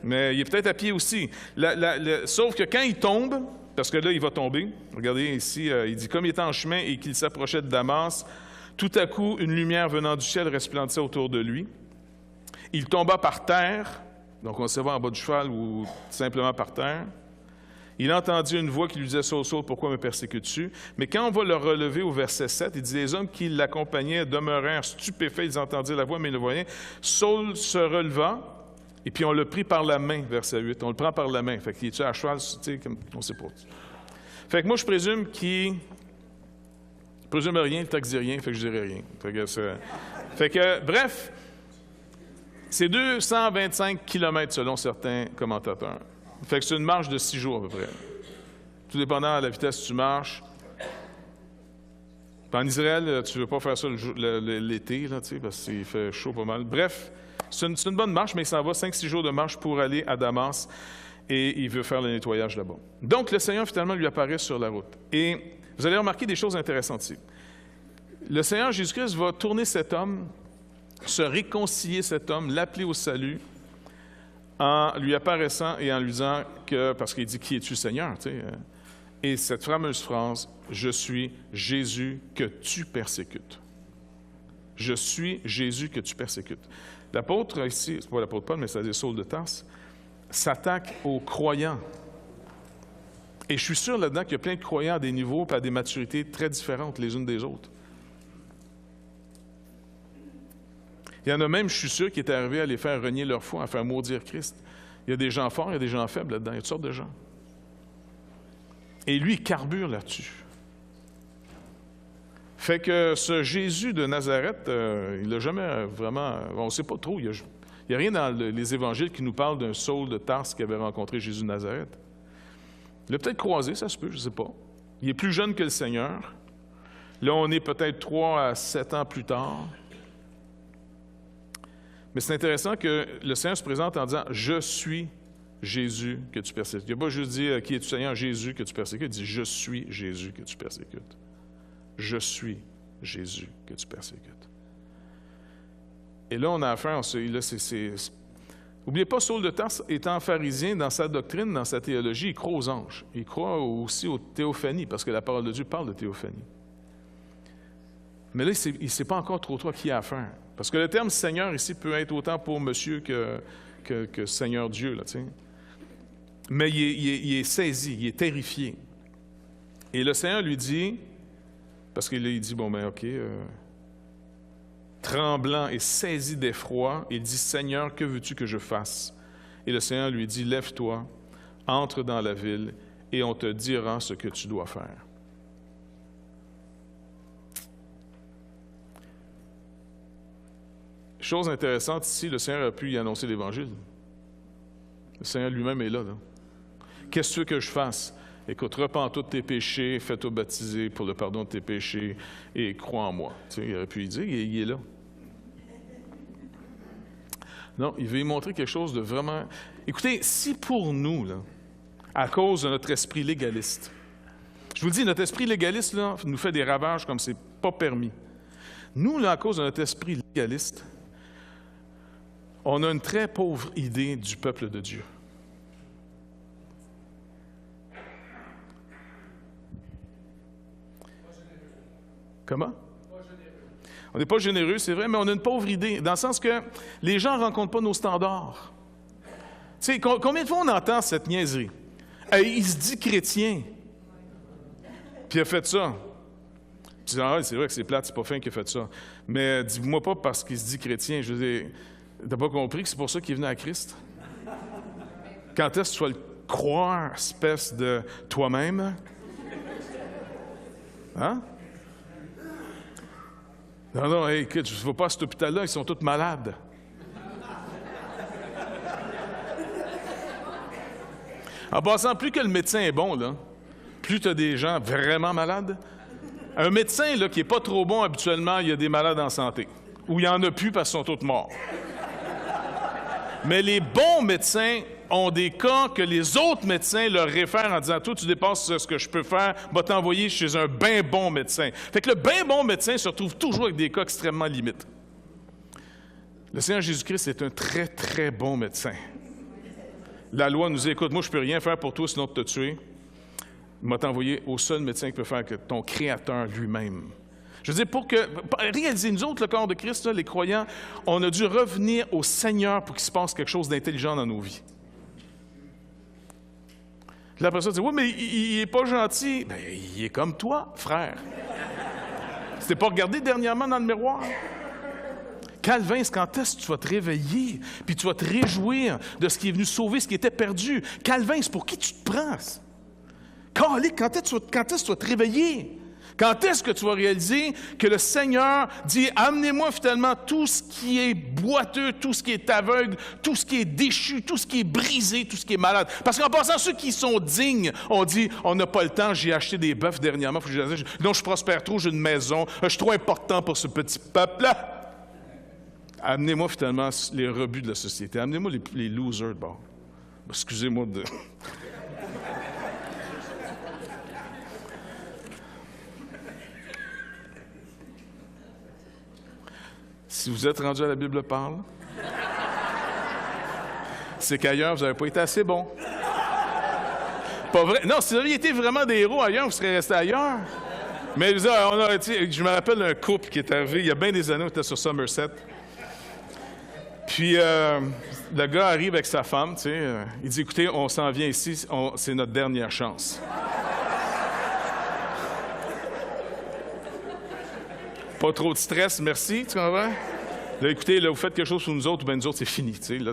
Mais il est peut-être à pied aussi. Sauf que quand il tombe, parce que là, il va tomber. Regardez ici, il dit « Comme il était en chemin et qu'il s'approchait de Damas, tout à coup, une lumière venant du ciel resplendissait autour de lui. Il tomba par terre. » Donc, on sait pas en bas du cheval ou simplement par terre. Il entendit une voix qui lui disait « Saul, Saul, pourquoi me persécutes-tu? » Mais quand on va le relever au verset 7, il dit « Les hommes qui l'accompagnaient demeurèrent stupéfaits, ils entendirent la voix, mais ils ne voyaient. Saul se releva, et puis on le prit par la main, verset 8. On le prend par la main. Fait qu'il est à cheval, tu sais, comme on ne sait pas. Fait que moi, je présume qu'il ne présume rien, le texte dit rien, fait que je dirai rien. Fait que bref, c'est 225 km selon certains commentateurs. Fait que c'est une marche de 6 jours à peu près. Tout dépendant de la vitesse que tu marches. Puis en Israël, tu ne veux pas faire ça l'été, là, parce qu'il fait chaud pas mal. Bref, c'est une bonne marche, mais il s'en va 5-6 jours de marche pour aller à Damas et il veut faire le nettoyage là-bas. Donc, le Seigneur, finalement, lui apparaît sur la route. Et vous allez remarquer des choses intéressantes ici. Le Seigneur Jésus-Christ va tourner cet homme, se réconcilier cet homme, l'appeler au salut, en lui apparaissant et en lui disant que, parce qu'il dit « Qui es-tu, Seigneur? » Et cette fameuse phrase « Je suis Jésus que tu persécutes. » Je suis Jésus que tu persécutes. L'apôtre ici, c'est pas l'apôtre Paul, mais c'est-à-dire Saul de Tarse, s'attaque aux croyants. Et je suis sûr là-dedans qu'il y a plein de croyants à des niveaux et à des maturités très différentes les unes des autres. Il y en a même, je suis sûr, qui est arrivé à les faire renier leur foi, à faire maudire Christ. Il y a des gens forts, il y a des gens faibles là-dedans, il y a toutes sortes de gens. Et lui, il carbure là-dessus. Fait que ce Jésus de Nazareth, il n'a jamais vraiment... On ne sait pas trop. Il n'y a rien dans les évangiles qui nous parle d'un Saul de Tarse qui avait rencontré Jésus de Nazareth. Il l'a peut-être croisé, ça se peut, je ne sais pas. Il est plus jeune que le Seigneur. Là, on est peut-être 3 à 7 ans plus tard. Mais c'est intéressant que le Seigneur se présente en disant « Je suis Jésus que tu persécutes ». Il n'a pas juste dit « Qui es-tu, Seigneur? Jésus que tu persécutes ». Il dit « Je suis Jésus que tu persécutes ». Je suis Jésus que tu persécutes. Et là, on a affaire, n'oubliez pas, Saul de Tarse, étant pharisien dans sa doctrine, dans sa théologie, il croit aux anges. Il croit aussi aux théophanies, parce que la parole de Dieu parle de théophanie. Mais là, il ne sait pas encore trop à qui il a affaire. Parce que le terme Seigneur ici peut être autant pour monsieur que Seigneur Dieu, là, tu sais. Mais il est saisi, il est terrifié. Et le Seigneur lui dit, parce qu'il dit, bon, ben, OK, tremblant et saisi d'effroi, il dit, Seigneur, que veux-tu que je fasse? Et le Seigneur lui dit, lève-toi, entre dans la ville, et on te dira ce que tu dois faire. Chose intéressante ici, le Seigneur a pu y annoncer l'Évangile. Le Seigneur lui-même est là. Qu'est-ce que tu veux que je fasse? Écoute, repens-toi de tes péchés, fais-toi baptiser pour le pardon de tes péchés et crois en moi. Tu sais, il aurait pu y dire, il est là. Non, il veut y montrer quelque chose de vraiment... Écoutez, si pour nous, là, à cause de notre esprit légaliste, je vous le dis, notre esprit légaliste là, nous fait des ravages comme c'est pas permis. Nous, là, à cause de notre esprit légaliste, on a une très pauvre idée du peuple de Dieu. Comment? On n'est pas généreux, c'est vrai, mais on a une pauvre idée, dans le sens que les gens ne rencontrent pas nos standards. Tu sais, combien de fois on entend cette niaiserie? Il se dit chrétien, puis il a fait ça. Tu dis, ah, c'est vrai que c'est plate, c'est pas fin qu'il a fait ça. Mais dis-moi pas parce qu'il se dit chrétien. Je veux dire, t'as pas compris que c'est pour ça qu'il est venu à Christ? Quand est-ce que tu vas le croire, espèce de toi-même? Hein? Non, hey, écoute, je ne vais pas à cet hôpital-là, ils sont tous malades. En passant, plus que le médecin est bon, là, plus tu as des gens vraiment malades. Un médecin là, qui n'est pas trop bon, habituellement, il y a des malades en santé. Ou il n'y en a plus parce qu'ils sont tous morts. Mais les bons médecins ont des cas que les autres médecins leur réfèrent en disant « Toi, tu dépasses ce que je peux faire, va t'envoyer chez un bien bon médecin. » Fait que le bien bon médecin se retrouve toujours avec des cas extrêmement limites. Le Seigneur Jésus-Christ est un très, très bon médecin. La loi nous dit « Écoute, moi, je ne peux rien faire pour toi sinon de te tuer. » Il m'a envoyé au seul médecin qui peut faire que ton Créateur lui-même. Je veux dire, pour réaliser, nous autres, le corps de Christ, là, les croyants, on a dû revenir au Seigneur pour qu'il se passe quelque chose d'intelligent dans nos vies. Là, après ça, tu dis, oui, mais il n'est pas gentil. Bien, il est comme toi, frère. Tu t'es pas regardé dernièrement dans le miroir? Calvin, c'est quand est-ce que tu vas te réveiller, puis tu vas te réjouir de ce qui est venu sauver ce qui était perdu? Calvin, c'est pour qui tu te prends? Calique, quand est-ce que tu vas te réveiller? Quand est-ce que tu vas réaliser que le Seigneur dit « Amenez-moi finalement tout ce qui est boiteux, tout ce qui est aveugle, tout ce qui est déchu, tout ce qui est brisé, tout ce qui est malade. » Parce qu'en passant, ceux qui sont dignes, on dit « On n'a pas le temps, j'ai acheté des bœufs dernièrement, non, je prospère trop, j'ai une maison, je suis trop important pour ce petit peuple-là. » Amenez-moi finalement les rebuts de la société, amenez-moi les losers de bord. Excusez-moi de... Si vous êtes rendu à la Bible parle, c'est qu'ailleurs, vous n'avez pas été assez bon. Pas vrai? Non, si vous aviez été vraiment des héros ailleurs, vous seriez restés ailleurs. Mais je me rappelle un couple qui est arrivé, il y a bien des années, on était sur Somerset. Puis, le gars arrive avec sa femme, tu sais, il dit, écoutez, on s'en vient ici, c'est notre dernière chance. Pas trop de stress, merci, tu comprends? Là, écoutez, là, vous faites quelque chose pour nous autres, bien nous autres, c'est fini, tu sais. Là,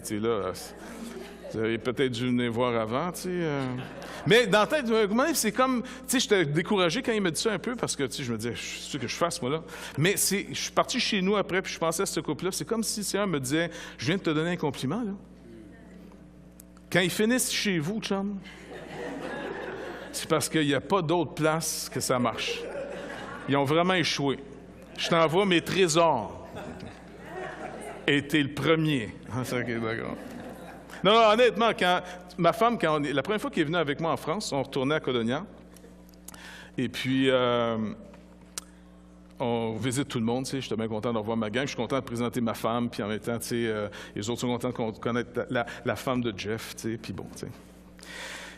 vous avez peut-être dû venir voir avant, tu sais. Mais dans la tête, c'est comme, tu sais, j'étais découragé quand il m'a dit ça un peu, parce que, tu sais, je me disais, je sais que je fasse, moi, là. Mais je suis parti chez nous après, puis je pensais à ce couple-là. C'est comme si le Seigneur me disait, je viens de te donner un compliment, là. Quand ils finissent chez vous, chum, c'est parce qu'il n'y a pas d'autre place que ça marche. Ils ont vraiment échoué. Je t'envoie mes trésors. Et t'es le premier. C'est OK, d'accord. Non, honnêtement, ma femme, la première fois qu'elle est venue avec moi en France, on retournait à Colonia. Et puis, on visite tout le monde, tu sais. J'étais bien content de revoir ma gang. Je suis content de présenter ma femme. Puis en même temps, tu sais, les autres sont contents de connaître la femme de Jeff, tu sais. Puis bon, tu sais.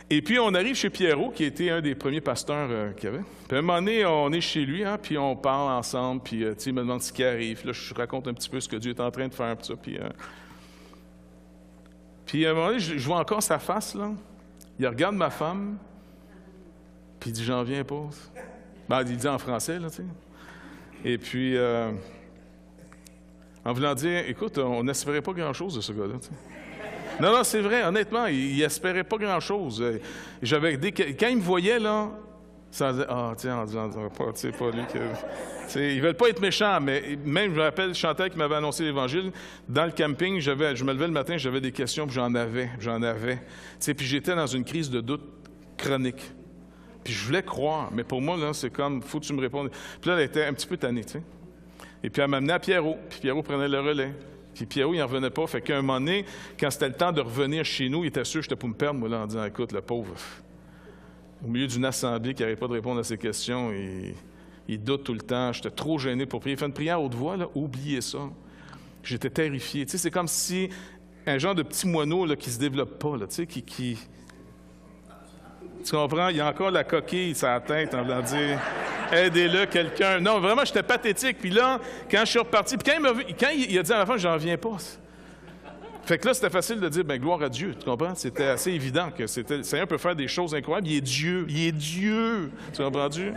Et puis, on arrive chez Pierrot, qui était un des premiers pasteurs qu'il y avait. Puis, à un moment donné, on est chez lui, hein, puis on parle ensemble, puis, tu sais, il me demande ce qui arrive. Là, je raconte un petit peu ce que Dieu est en train de faire, puis ça. Puis, à un moment donné, je vois encore sa face, là. Il regarde ma femme, puis il dit « J'en viens pas. » Ben, il dit en français, là, tu sais. Et puis, en voulant dire « Écoute, on n'espérait pas grand-chose de ce gars-là, tu sais. » Non, c'est vrai, honnêtement, il espérait pas grand-chose. Quand il me voyait, là, ça disait, tiens, c'est pas lui que... Ils veulent pas être méchants, mais même, je me rappelle, Chantal qui m'avait annoncé l'Évangile, dans le camping, je me levais le matin, j'avais des questions, puis j'en avais. Puis j'étais dans une crise de doute chronique. Puis je voulais croire, mais pour moi, là, c'est comme, faut que tu me répondes. Puis là, elle était un petit peu tannée, tu sais. Et puis elle m'amenait à Pierrot, puis Pierrot prenait le relais. Puis Pierrot, il n'en revenait pas. Fait qu'à un moment donné, quand c'était le temps de revenir chez nous, il était sûr que j'étais pour me perdre, moi, là, en disant, écoute, le pauvre, au milieu d'une assemblée qui n'arrivait pas de répondre à ses questions, il doute tout le temps. J'étais trop gêné pour prier. Il fait une prière à haute voix, là, oubliez ça. J'étais terrifié. Tu sais, c'est comme si un genre de petit moineau là, qui ne se développe pas, là, tu sais, qui... Tu comprends? Il y a encore la coquille sur la tête, en voulant dire... Aidez-le, quelqu'un. Non, vraiment, j'étais pathétique. Puis là, quand je suis reparti, puis quand il a dit à la fin, j'en reviens pas. Fait que là, c'était facile de dire, bien, gloire à Dieu, tu comprends? C'était assez évident que le Seigneur peut faire des choses incroyables. Il est Dieu, tu comprends-tu?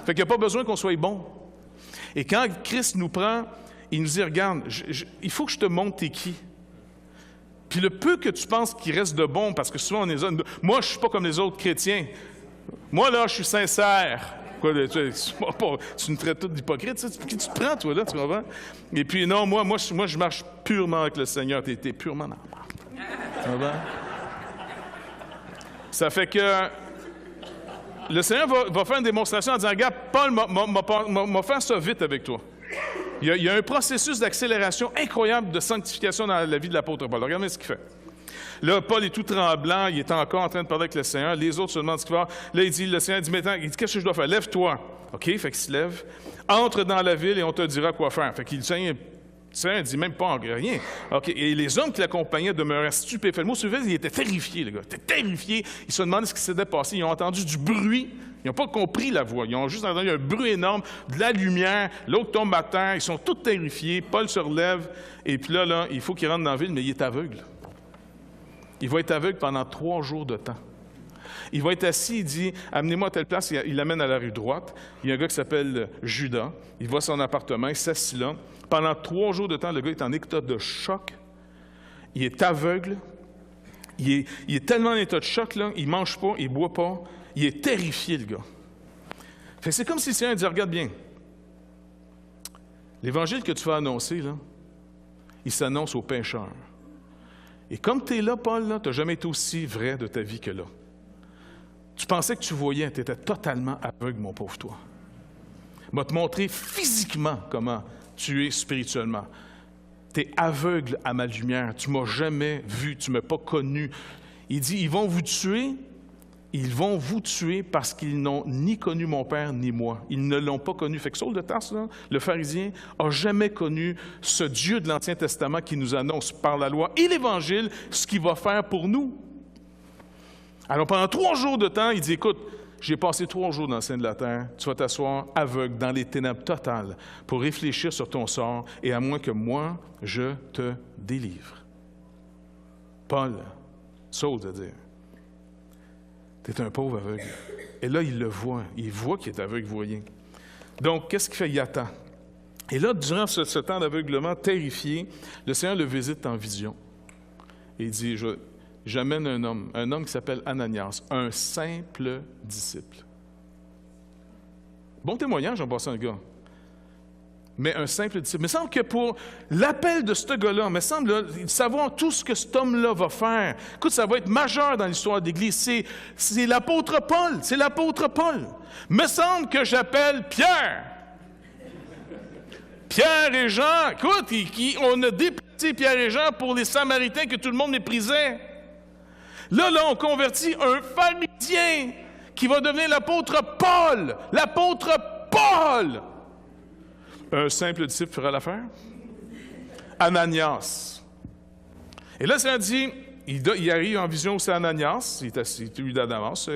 Fait qu'il n'y a pas besoin qu'on soit bon. Et quand Christ nous prend, il nous dit, regarde, il faut que je te montre t'es qui. Puis le peu que tu penses qu'il reste de bon, parce que souvent on est... Moi, je suis pas comme les autres chrétiens. Moi, là, je suis sincère. Quoi, tu nous traites tous d'hypocrites, ça? Qui tu te prends, toi, là, tu comprends? Et puis, non, moi, je marche purement avec le Seigneur. T'es purement dans la marque. Tu comprends? Ça fait que le Seigneur va faire une démonstration en disant, regarde, Paul m'a fait ça vite avec toi. Il y a un processus d'accélération incroyable de sanctification dans la vie de l'apôtre Paul. Regardez ce qu'il fait. Là, Paul est tout tremblant, il est encore en train de parler avec le Seigneur. Les autres se demandent ce qu'il va faire. Là, le Seigneur dit, maintenant, qu'est-ce que je dois faire? Lève-toi. OK, fait qu'il se lève. Entre dans la ville et on te dira quoi faire. Fait qu'il le Seigneur ne dit même pas rien. OK, et les hommes qui l'accompagnaient demeuraient stupéfaits. Le mot suivant, il était terrifié, le gars. Il était terrifié. Ils se demandaient ce qui s'était passé. Ils ont entendu du bruit. Ils n'ont pas compris la voix. Ils ont juste entendu un bruit énorme, de la lumière. L'autre tombe à terre. Ils sont tous terrifiés. Paul se relève. Et puis là, il faut qu'il rentre dans la ville, mais il est aveugle. Il va être aveugle pendant 3 jours de temps. Il va être assis, il dit, amenez-moi à telle place, il l'amène à la rue droite. Il y a un gars qui s'appelle Judas, il va à son appartement, il s'assit là. Pendant 3 jours de temps, le gars est en état de choc. Il est aveugle. Il est tellement en état de choc, là, il ne mange pas, il ne boit pas. Il est terrifié, le gars. Fait que c'est comme si le Seigneur dit, regarde bien, l'évangile que tu vas annoncer, là, il s'annonce aux pécheurs. Et comme tu es là, Paul, tu n'as jamais été aussi vrai de ta vie que là. Tu pensais que tu voyais, tu étais totalement aveugle, mon pauvre toi. Il va te montrer physiquement comment tu es spirituellement. Tu es aveugle à ma lumière. Tu ne m'as jamais vu, tu ne m'as pas connu. Il dit, ils vont vous tuer parce qu'ils n'ont ni connu mon Père ni moi. Ils ne l'ont pas connu. Fait que Saul de Tarse, là, le pharisien, n'a jamais connu ce Dieu de l'Ancien Testament qui nous annonce par la loi et l'Évangile ce qu'il va faire pour nous. Alors pendant 3 jours de temps, il dit, écoute, j'ai passé 3 jours dans le sein de la terre, tu vas t'asseoir aveugle dans les ténèbres totales pour réfléchir sur ton sort et à moins que moi, je te délivre. Paul, Saul, c'est-à-dire, t'es un pauvre aveugle. Et là, il le voit. Il voit qu'il est aveugle, voyez. Donc, qu'est-ce qu'il fait? Il attend. Et là, durant ce temps d'aveuglement terrifié, le Seigneur le visite en vision. Et il dit, j'amène un homme qui s'appelle Ananias, un simple disciple. Bon témoignage en passant, le gars. Mais un simple disciple. Il me semble que pour l'appel de ce gars-là, il me semble savoir tout ce que cet homme-là va faire. Écoute, ça va être majeur dans l'histoire de l'Église. C'est l'apôtre Paul. C'est l'apôtre Paul. Il me semble que j'appelle Pierre. Pierre et Jean. Écoute, on a déplacé Pierre et Jean pour les Samaritains que tout le monde méprisait. Là, on convertit un pharisien qui va devenir l'apôtre Paul. L'apôtre Paul! Un simple disciple fera l'affaire? Ananias. Et là, ça dit, il arrive en vision aussi à Ananias, il est assis, lui d'Adamas,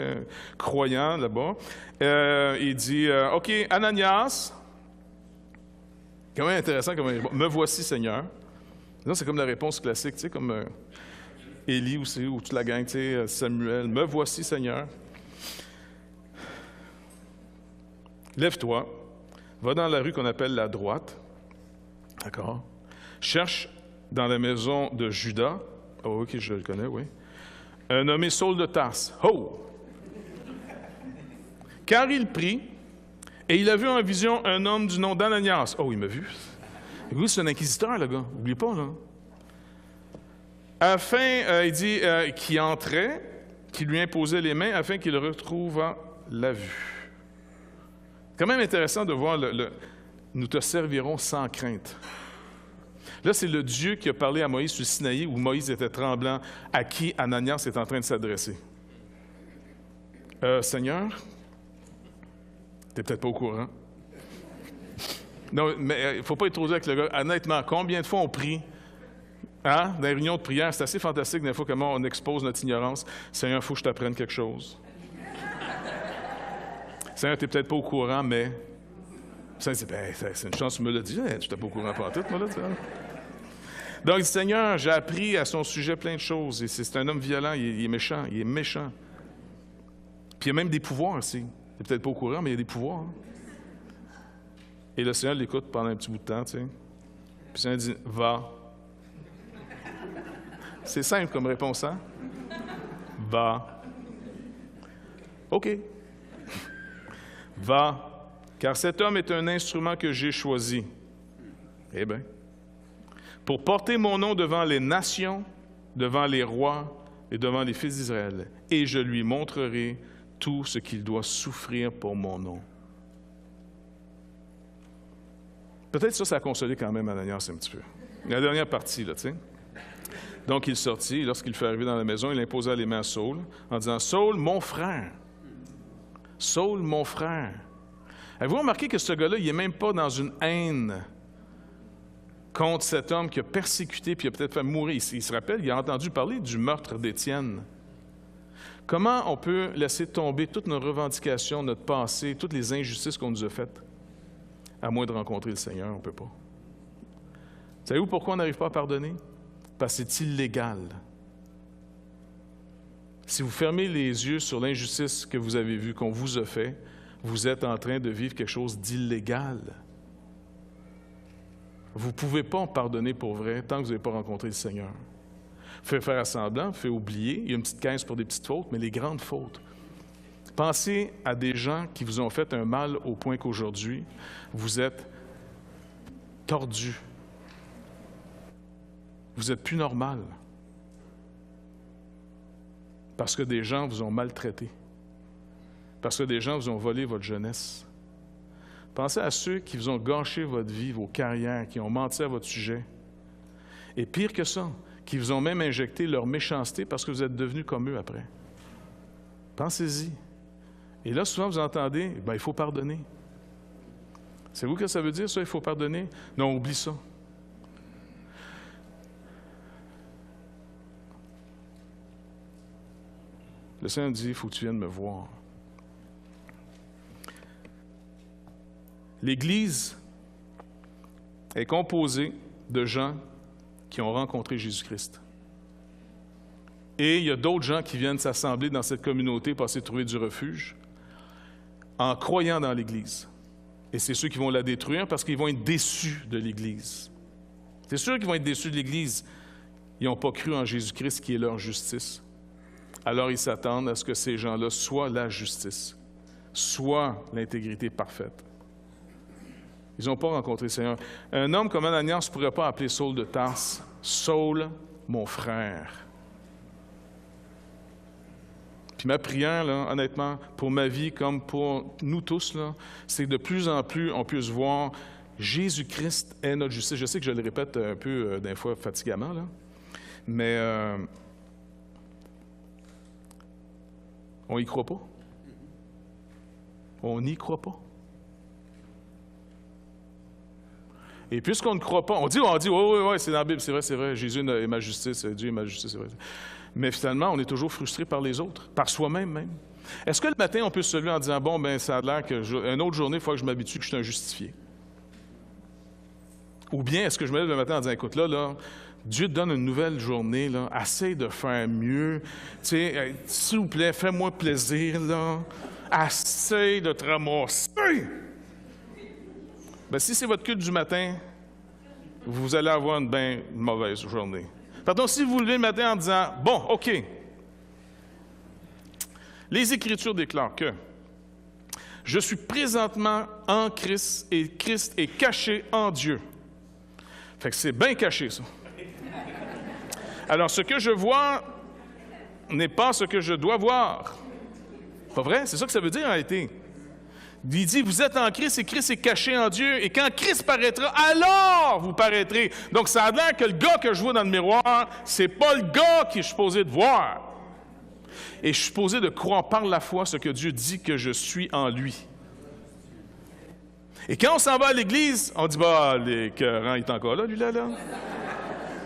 croyant là-bas. Il dit, OK, Ananias, quand même intéressant, me voici, Seigneur. Là, c'est comme la réponse classique, tu sais, comme Élie aussi, ou toute la gang, tu sais, Samuel, me voici, Seigneur. Lève-toi. Va dans la rue qu'on appelle la droite, d'accord? Cherche dans la maison de Judas, oh, OK, je le connais, oui, un nommé Saul de Tarse. Oh! Car il prie, et il a vu en vision un homme du nom d'Ananias. Oh, il m'a vu. Oui, c'est un inquisiteur, le gars. N'oublie pas, là. Afin, il dit, qui entrait, qui lui imposait les mains, afin qu'il retrouvât la vue. C'est quand même intéressant de voir nous te servirons sans crainte. Là, c'est le Dieu qui a parlé à Moïse sur le Sinaï, où Moïse était tremblant, à qui Ananias est en train de s'adresser. Seigneur, tu n'es peut-être pas au courant. Non, mais il ne faut pas être trop dur avec le gars. Honnêtement, combien de fois on prie? Hein? Dans les réunions de prière, c'est assez fantastique des fois comment on expose notre ignorance. Seigneur, il faut que je t'apprenne quelque chose. Seigneur, tu n'es peut-être pas au courant, mais... C'est une chance que tu me l'as dit. Tu n'étais pas au courant pas tout, moi, là, tu vois. Donc, il dit, Seigneur, j'ai appris à son sujet plein de choses. Et c'est un homme violent, il est méchant, il est méchant. Puis il y a même des pouvoirs aussi. Tu n'es peut-être pas au courant, mais il y a des pouvoirs. Hein. Et le Seigneur l'écoute pendant un petit bout de temps, tu sais. Puis le Seigneur dit, va. C'est simple comme réponse, hein? Va. OK. Va, car cet homme est un instrument que j'ai choisi. Eh bien, pour porter mon nom devant les nations, devant les rois et devant les fils d'Israël, et je lui montrerai tout ce qu'il doit souffrir pour mon nom. Peut-être ça a consolé quand même Ananias un petit peu. La dernière partie, là, tu sais. Donc, il sortit, et lorsqu'il fut arrivé dans la maison, il imposa les mains à Saul, en disant, « Saul, mon frère! Saul, mon frère! » Avez-vous remarqué que ce gars-là, il n'est même pas dans une haine contre cet homme qui a persécuté puis a peut-être fait mourir. Il se rappelle, il a entendu parler du meurtre d'Étienne. Comment on peut laisser tomber toutes nos revendications, notre passé, toutes les injustices qu'on nous a faites, à moins de rencontrer le Seigneur? On ne peut pas. Savez-vous pourquoi on n'arrive pas à pardonner? Parce que c'est illégal. Si vous fermez les yeux sur l'injustice que vous avez vue, qu'on vous a fait, vous êtes en train de vivre quelque chose d'illégal. Vous ne pouvez pas pardonner pour vrai tant que vous n'avez pas rencontré le Seigneur. Faites faire semblant, faites oublier. Il y a une petite caisse pour des petites fautes, mais les grandes fautes. Pensez à des gens qui vous ont fait un mal au point qu'aujourd'hui, vous êtes tordus. Vous n'êtes plus normal. Parce que des gens vous ont maltraité. Parce que des gens vous ont volé votre jeunesse. Pensez à ceux qui vous ont gâché votre vie, vos carrières, qui ont menti à votre sujet. Et pire que ça, qui vous ont même injecté leur méchanceté parce que vous êtes devenus comme eux après. Pensez-y. Et là, souvent, vous entendez, il faut pardonner. Savez-vous ce que ça veut dire, ça, il faut pardonner? Non, oublie ça. Le Seigneur dit, il faut que tu viennes me voir. L'Église est composée de gens qui ont rencontré Jésus-Christ. Et il y a d'autres gens qui viennent s'assembler dans cette communauté pour essayer de trouver du refuge en croyant dans l'Église. Et c'est ceux qui vont la détruire parce qu'ils vont être déçus de l'Église. C'est sûr qu'ils vont être déçus de l'Église. Ils n'ont pas cru en Jésus-Christ qui est leur justice. Alors ils s'attendent à ce que ces gens-là soient la justice, soient l'intégrité parfaite. Ils n'ont pas rencontré le Seigneur. Un homme comme Ananias ne pourrait pas appeler Saul de Tarse, Saul, mon frère. Puis ma prière, là, honnêtement, pour ma vie comme pour nous tous, là, c'est que de plus en plus on puisse voir Jésus-Christ est notre justice. Je sais que je le répète un peu des fois fatigamment, là, mais on n'y croit pas. On n'y croit pas. Et puisqu'on ne croit pas, on dit, oui, c'est dans la Bible, c'est vrai, Jésus est ma justice, Dieu est ma justice, c'est vrai. Mais finalement, on est toujours frustré par les autres, par soi-même même. Est-ce que le matin, on peut se lever en disant, ça a l'air qu'une autre journée, il faut que je m'habitue que je suis un justifié? Ou bien, est-ce que je me lève le matin en disant, écoute, là, Dieu te donne une nouvelle journée, là, essaye de faire mieux, s'il vous plaît, fais-moi plaisir, là, essaye de te ramasser. Bien, si c'est votre culte du matin, vous allez avoir une bien mauvaise journée. Pardon, si vous vous levez le matin en disant, OK, les Écritures déclarent que je suis présentement en Christ et Christ est caché en Dieu. Fait que c'est bien caché, ça. Alors, ce que je vois n'est pas ce que je dois voir. Pas vrai? C'est ça que ça veut dire en réalité. Il dit, vous êtes en Christ et Christ est caché en Dieu. Et quand Christ paraîtra, alors vous paraîtrez. Donc, ça a l'air que le gars que je vois dans le miroir, c'est pas le gars que je suis supposé de voir. Et je suis supposé de croire par la foi ce que Dieu dit que je suis en lui. Et quand on s'en va à l'Église, on dit, l'écœurant, il est encore là, lui, là.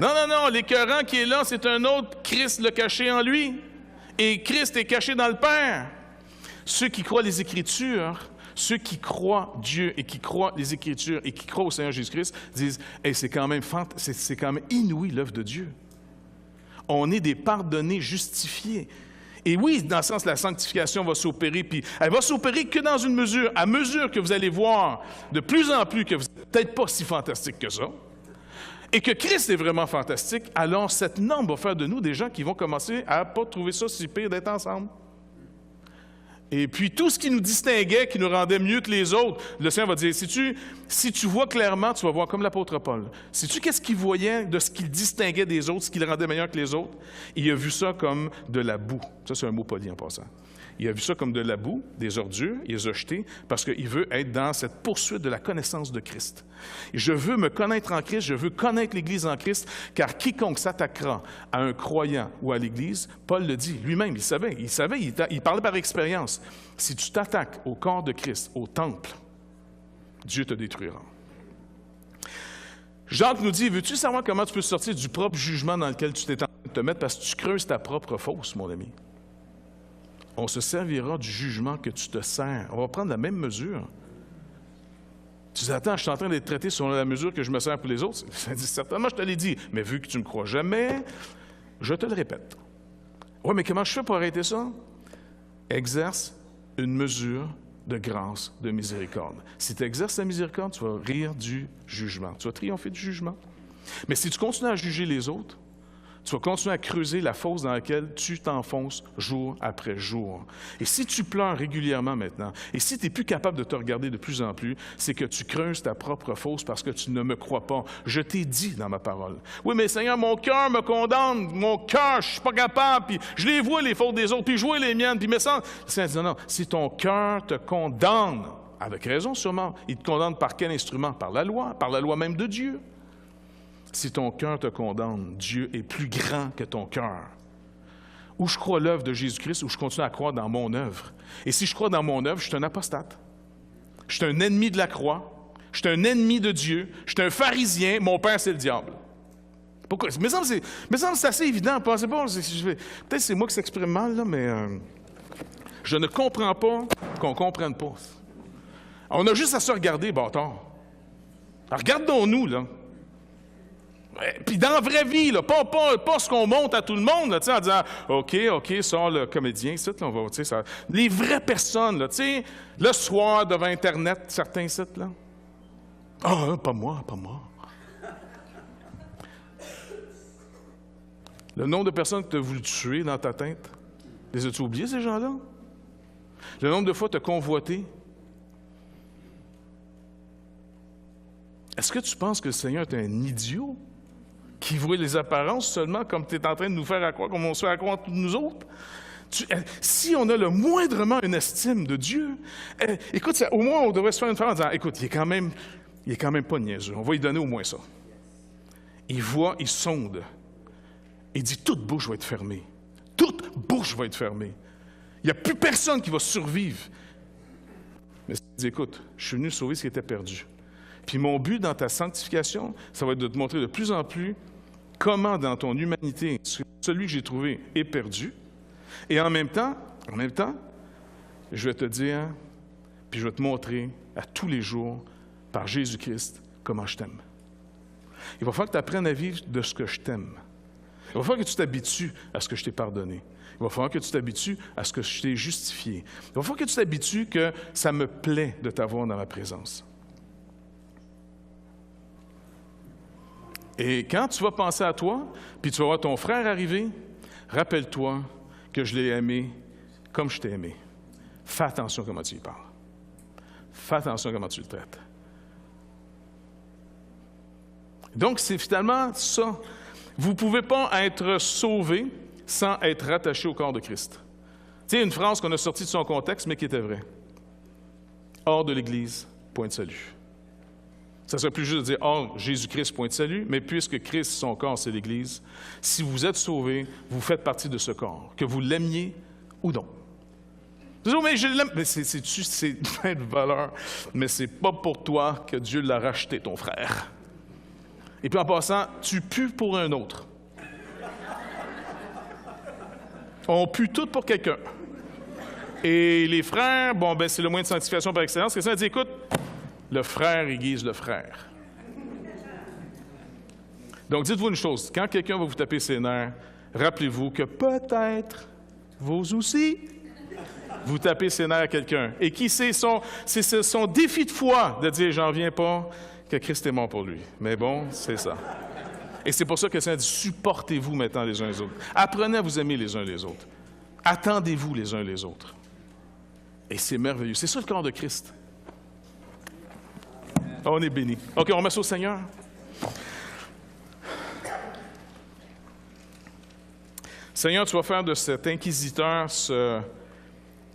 Non, l'écœurant qui est là, c'est un autre Christ le caché en lui. Et Christ est caché dans le Père. Ceux qui croient les Écritures, ceux qui croient Dieu et qui croient les Écritures et qui croient au Seigneur Jésus-Christ disent hey, c'est quand même inouï l'œuvre de Dieu. On est des pardonnés, justifiés. Et oui, dans le sens, la sanctification va s'opérer, puis elle va s'opérer que dans une mesure, à mesure que vous allez voir de plus en plus que vous n'êtes peut-être pas si fantastique que ça, et que Christ est vraiment fantastique, alors cette norme va faire de nous des gens qui vont commencer à ne pas trouver ça si pire d'être ensemble. Et puis, tout ce qui nous distinguait, qui nous rendait mieux que les autres, le Seigneur va dire, si tu vois clairement, tu vas voir comme l'apôtre Paul. Sais-tu qu'est-ce qu'il voyait de ce qu'il distinguait des autres, ce qui le rendait meilleur que les autres? Il a vu ça comme de la boue. Ça, c'est un mot poli en passant. Il a vu ça comme de la boue, des ordures, il les a jetés parce qu'il veut être dans cette poursuite de la connaissance de Christ. Je veux me connaître en Christ, je veux connaître l'Église en Christ, car quiconque s'attaquera à un croyant ou à l'Église, Paul le dit, lui-même, il parlait par expérience. Si tu t'attaques au corps de Christ, au temple, Dieu te détruira. Jacques nous dit, veux-tu savoir comment tu peux sortir du propre jugement dans lequel tu t'es en train de te mettre parce que tu creuses ta propre fosse, mon ami? On se servira du jugement que tu te sers. On va prendre la même mesure. Tu dis, attends, je suis en train d'être traité selon la mesure que je me sers pour les autres. Ça dit, certainement, je te l'ai dit. Mais vu que tu ne me crois jamais, je te le répète. Oui, mais comment je fais pour arrêter ça? Exerce une mesure de grâce, de miséricorde. Si tu exerces la miséricorde, tu vas rire du jugement. Tu vas triompher du jugement. Mais si tu continues à juger les autres, tu vas continuer à creuser la fosse dans laquelle tu t'enfonces jour après jour. Et si tu pleures régulièrement maintenant, et si tu n'es plus capable de te regarder de plus en plus, c'est que tu creuses ta propre fosse parce que tu ne me crois pas. Je t'ai dit dans ma parole. Oui, mais Seigneur, mon cœur me condamne, mon cœur, je ne suis pas capable, puis je les vois les fautes des autres, puis je vois les miennes, puis mes sens. Le Seigneur dit non, si ton cœur te condamne, avec raison sûrement, il te condamne par quel instrument? Par la loi même de Dieu. Si ton cœur te condamne, Dieu est plus grand que ton cœur. Ou je crois l'œuvre de Jésus-Christ, ou je continue à croire dans mon œuvre. Et si je crois dans mon œuvre, je suis un apostate. Je suis un ennemi de la croix. Je suis un ennemi de Dieu. Je suis un pharisien. Mon père, c'est le diable. Pourquoi? Mais ça, c'est assez évident. Pensez pas, peut-être c'est moi qui s'exprime mal, là, mais je ne comprends pas qu'on ne comprenne pas. On a juste à se regarder, bâtard. Alors, regardons-nous, là. Puis dans la vraie vie, là, pas ce qu'on monte à tout le monde, là, en disant « OK, sort le comédien, là, on va, ça. » Les vraies personnes, là, le soir devant Internet, certains sites, là. « Ah, pas moi. » Le nombre de personnes que tu as voulu tuer dans ta tête, les as-tu oubliés, ces gens-là? Le nombre de fois que tu as convoité. Est-ce que tu penses que le Seigneur est un idiot? Qui voit les apparences seulement comme tu es en train de nous faire à croire, comme on se fait à croire tous nous autres. Si on a le moindrement une estime de Dieu, écoute, au moins on devrait se faire une faveur en disant, écoute, il est quand même pas niaiseux, on va lui donner au moins ça. Il voit, il sonde, il dit, toute bouche va être fermée. Toute bouche va être fermée. Il n'y a plus personne qui va survivre. Mais il dit, écoute, je suis venu sauver ce qui était perdu. Puis mon but dans ta sanctification, ça va être de te montrer de plus en plus comment dans ton humanité, celui que j'ai trouvé est perdu. Et en même temps, je vais te dire, puis je vais te montrer à tous les jours, par Jésus-Christ, comment je t'aime. Il va falloir que tu apprennes à vivre de ce que je t'aime. Il va falloir que tu t'habitues à ce que je t'ai pardonné. Il va falloir que tu t'habitues à ce que je t'ai justifié. Il va falloir que tu t'habitues que ça me plaît de t'avoir dans ma présence. Et quand tu vas penser à toi, puis tu vas voir ton frère arriver, rappelle-toi que je l'ai aimé comme je t'ai aimé. Fais attention comment tu y parles. Fais attention comment tu le traites. Donc, c'est finalement ça. Vous ne pouvez pas être sauvé sans être rattaché au corps de Christ. Tu sais, une phrase qu'on a sortie de son contexte, mais qui était vraie. Hors de l'Église, point de salut. Ça serait plus juste de dire « Hors Jésus-Christ, point de salut », mais puisque Christ, son corps, c'est l'Église, si vous êtes sauvés, vous faites partie de ce corps, que vous l'aimiez ou non. Vous dites « Mais je l'aime », mais c'est plein de valeur, mais c'est pas pour toi que Dieu l'a racheté, ton frère. Et puis en passant, tu pues pour un autre. On pue tout pour quelqu'un. Et les frères, c'est le moyen de sanctification par excellence. Quelqu'un dit, écoute, le frère aiguise le frère. Donc, dites-vous une chose, quand quelqu'un va vous taper ses nerfs, rappelez-vous que peut-être vous aussi, vous tapez ses nerfs à quelqu'un. Et qui sait, c'est son défi de foi de dire, j'en viens pas, que Christ est mort pour lui. Mais bon, c'est ça. Et c'est pour ça que le Seigneur dit, supportez-vous maintenant les uns les autres. Apprenez à vous aimer les uns les autres. Attendez-vous les uns les autres. Et c'est merveilleux. C'est ça le corps de Christ. On est bénis. OK, on remet ça au Seigneur. Seigneur, tu vas faire de cet inquisiteur,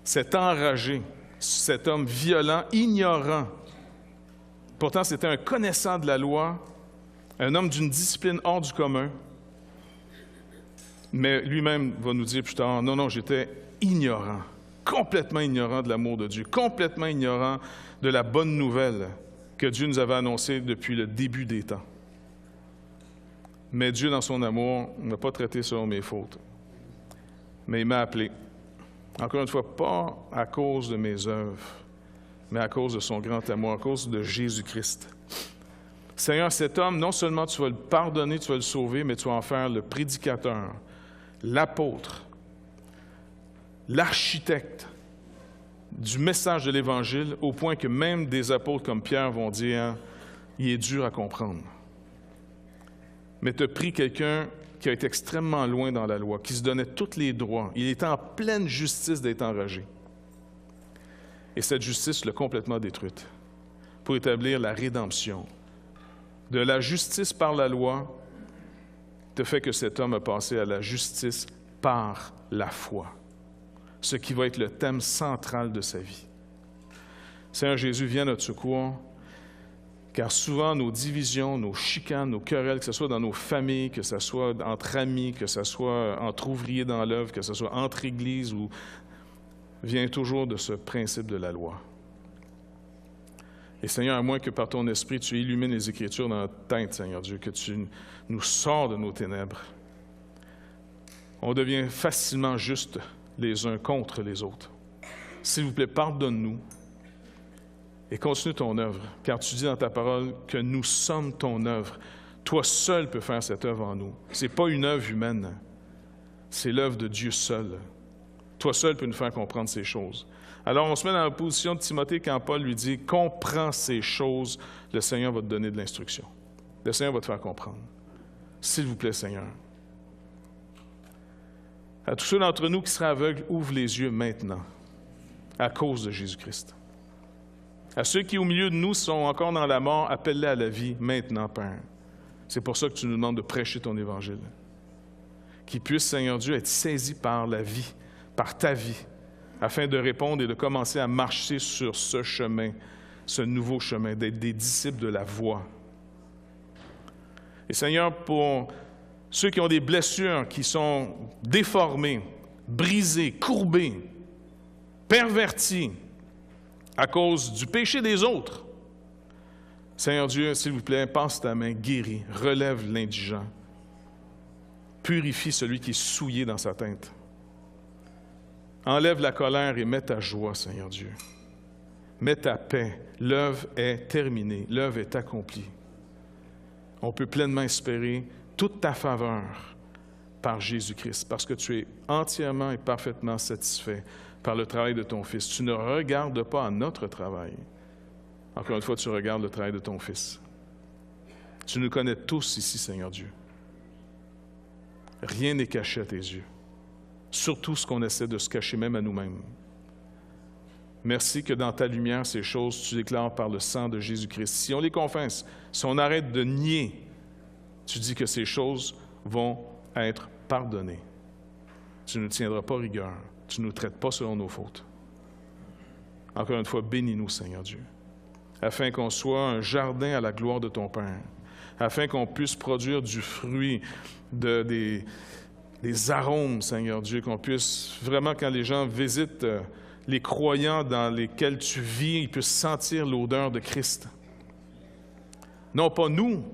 cet enragé, cet homme violent, ignorant. Pourtant, c'était un connaissant de la loi, un homme d'une discipline hors du commun. Mais lui-même va nous dire plus tard, non, j'étais ignorant, complètement ignorant de l'amour de Dieu, complètement ignorant de la bonne nouvelle que Dieu nous avait annoncée depuis le début des temps. Mais Dieu, dans son amour, ne m'a pas traité selon mes fautes. Mais il m'a appelé. Encore une fois, pas à cause de mes œuvres, mais à cause de son grand amour, à cause de Jésus-Christ. Seigneur, cet homme, non seulement tu vas le pardonner, tu vas le sauver, mais tu vas en faire le prédicateur, l'apôtre, l'architecte du message de l'Évangile, au point que même des apôtres comme Pierre vont dire « il est dur à comprendre ». Mais tu as pris quelqu'un qui a été extrêmement loin dans la loi, qui se donnait tous les droits. Il était en pleine justice d'être enragé. Et cette justice l'a complètement détruite pour établir la rédemption. De la justice par la loi, te fait que cet homme a passé à la justice par la foi, ce qui va être le thème central de sa vie. Seigneur Jésus, viens à notre secours, car souvent nos divisions, nos chicanes, nos querelles, que ce soit dans nos familles, que ce soit entre amis, que ce soit entre ouvriers dans l'œuvre, que ce soit entre églises, vient toujours de ce principe de la loi. Et Seigneur, à moins que par ton esprit, tu illumines les Écritures dans notre tête, Seigneur Dieu, que tu nous sors de nos ténèbres, on devient facilement juste les uns contre les autres. S'il vous plaît, pardonne-nous et continue ton œuvre, car tu dis dans ta parole que nous sommes ton œuvre. Toi seul peux faire cette œuvre en nous. Ce n'est pas une œuvre humaine, c'est l'œuvre de Dieu seul. Toi seul peux nous faire comprendre ces choses. Alors, on se met dans la position de Timothée quand Paul lui dit « Comprends ces choses, le Seigneur va te donner de l'instruction. Le Seigneur va te faire comprendre. » S'il vous plaît, Seigneur. À tous ceux d'entre nous qui seraient aveugles, ouvre les yeux maintenant, à cause de Jésus-Christ. À ceux qui, au milieu de nous, sont encore dans la mort, appelle-les à la vie maintenant, Père. C'est pour ça que tu nous demandes de prêcher ton Évangile. Qu'ils puissent, Seigneur Dieu, être saisis par la vie, par ta vie, afin de répondre et de commencer à marcher sur ce chemin, ce nouveau chemin, d'être des disciples de la voie. Et Seigneur, pour ceux qui ont des blessures, qui sont déformées, brisées, courbées, perverties, à cause du péché des autres, Seigneur Dieu, s'il vous plaît, passe ta main, guéris, relève l'indigent, purifie celui qui est souillé dans sa tête. Enlève la colère et mets ta joie, Seigneur Dieu. Mets ta paix. L'œuvre est terminée. L'œuvre est accomplie. On peut pleinement espérer toute ta faveur par Jésus-Christ, parce que tu es entièrement et parfaitement satisfait par le travail de ton Fils. Tu ne regardes pas à notre travail. Encore une fois, tu regardes le travail de ton Fils. Tu nous connais tous ici, Seigneur Dieu. Rien n'est caché à tes yeux. Surtout ce qu'on essaie de se cacher même à nous-mêmes. Merci que dans ta lumière, ces choses, tu déclares par le sang de Jésus-Christ. Si on les confesse, si on arrête de nier, tu dis que ces choses vont être pardonnées. Tu ne nous tiendras pas rigueur. Tu ne nous traites pas selon nos fautes. Encore une fois, bénis-nous, Seigneur Dieu, afin qu'on soit un jardin à la gloire de ton Père, afin qu'on puisse produire du fruit, des arômes, Seigneur Dieu, qu'on puisse vraiment, quand les gens visitent les croyants dans lesquels tu vis, ils puissent sentir l'odeur de Christ. Non pas nous,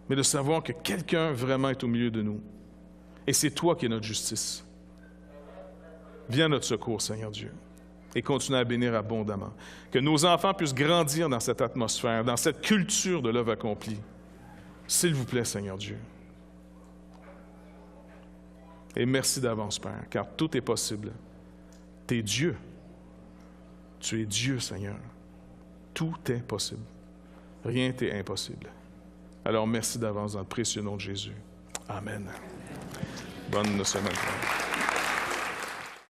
mais de savoir que quelqu'un vraiment est au milieu de nous. Et c'est toi qui es notre justice. Viens à notre secours, Seigneur Dieu, et continue à bénir abondamment. Que nos enfants puissent grandir dans cette atmosphère, dans cette culture de l'œuvre accomplie. S'il vous plaît, Seigneur Dieu. Et merci d'avance, Père, car tout est possible. Tu es Dieu. Tu es Dieu, Seigneur. Tout est possible. Rien n'est impossible. Alors merci d'avance dans le précieux nom de Jésus. Amen. Bonne semaine.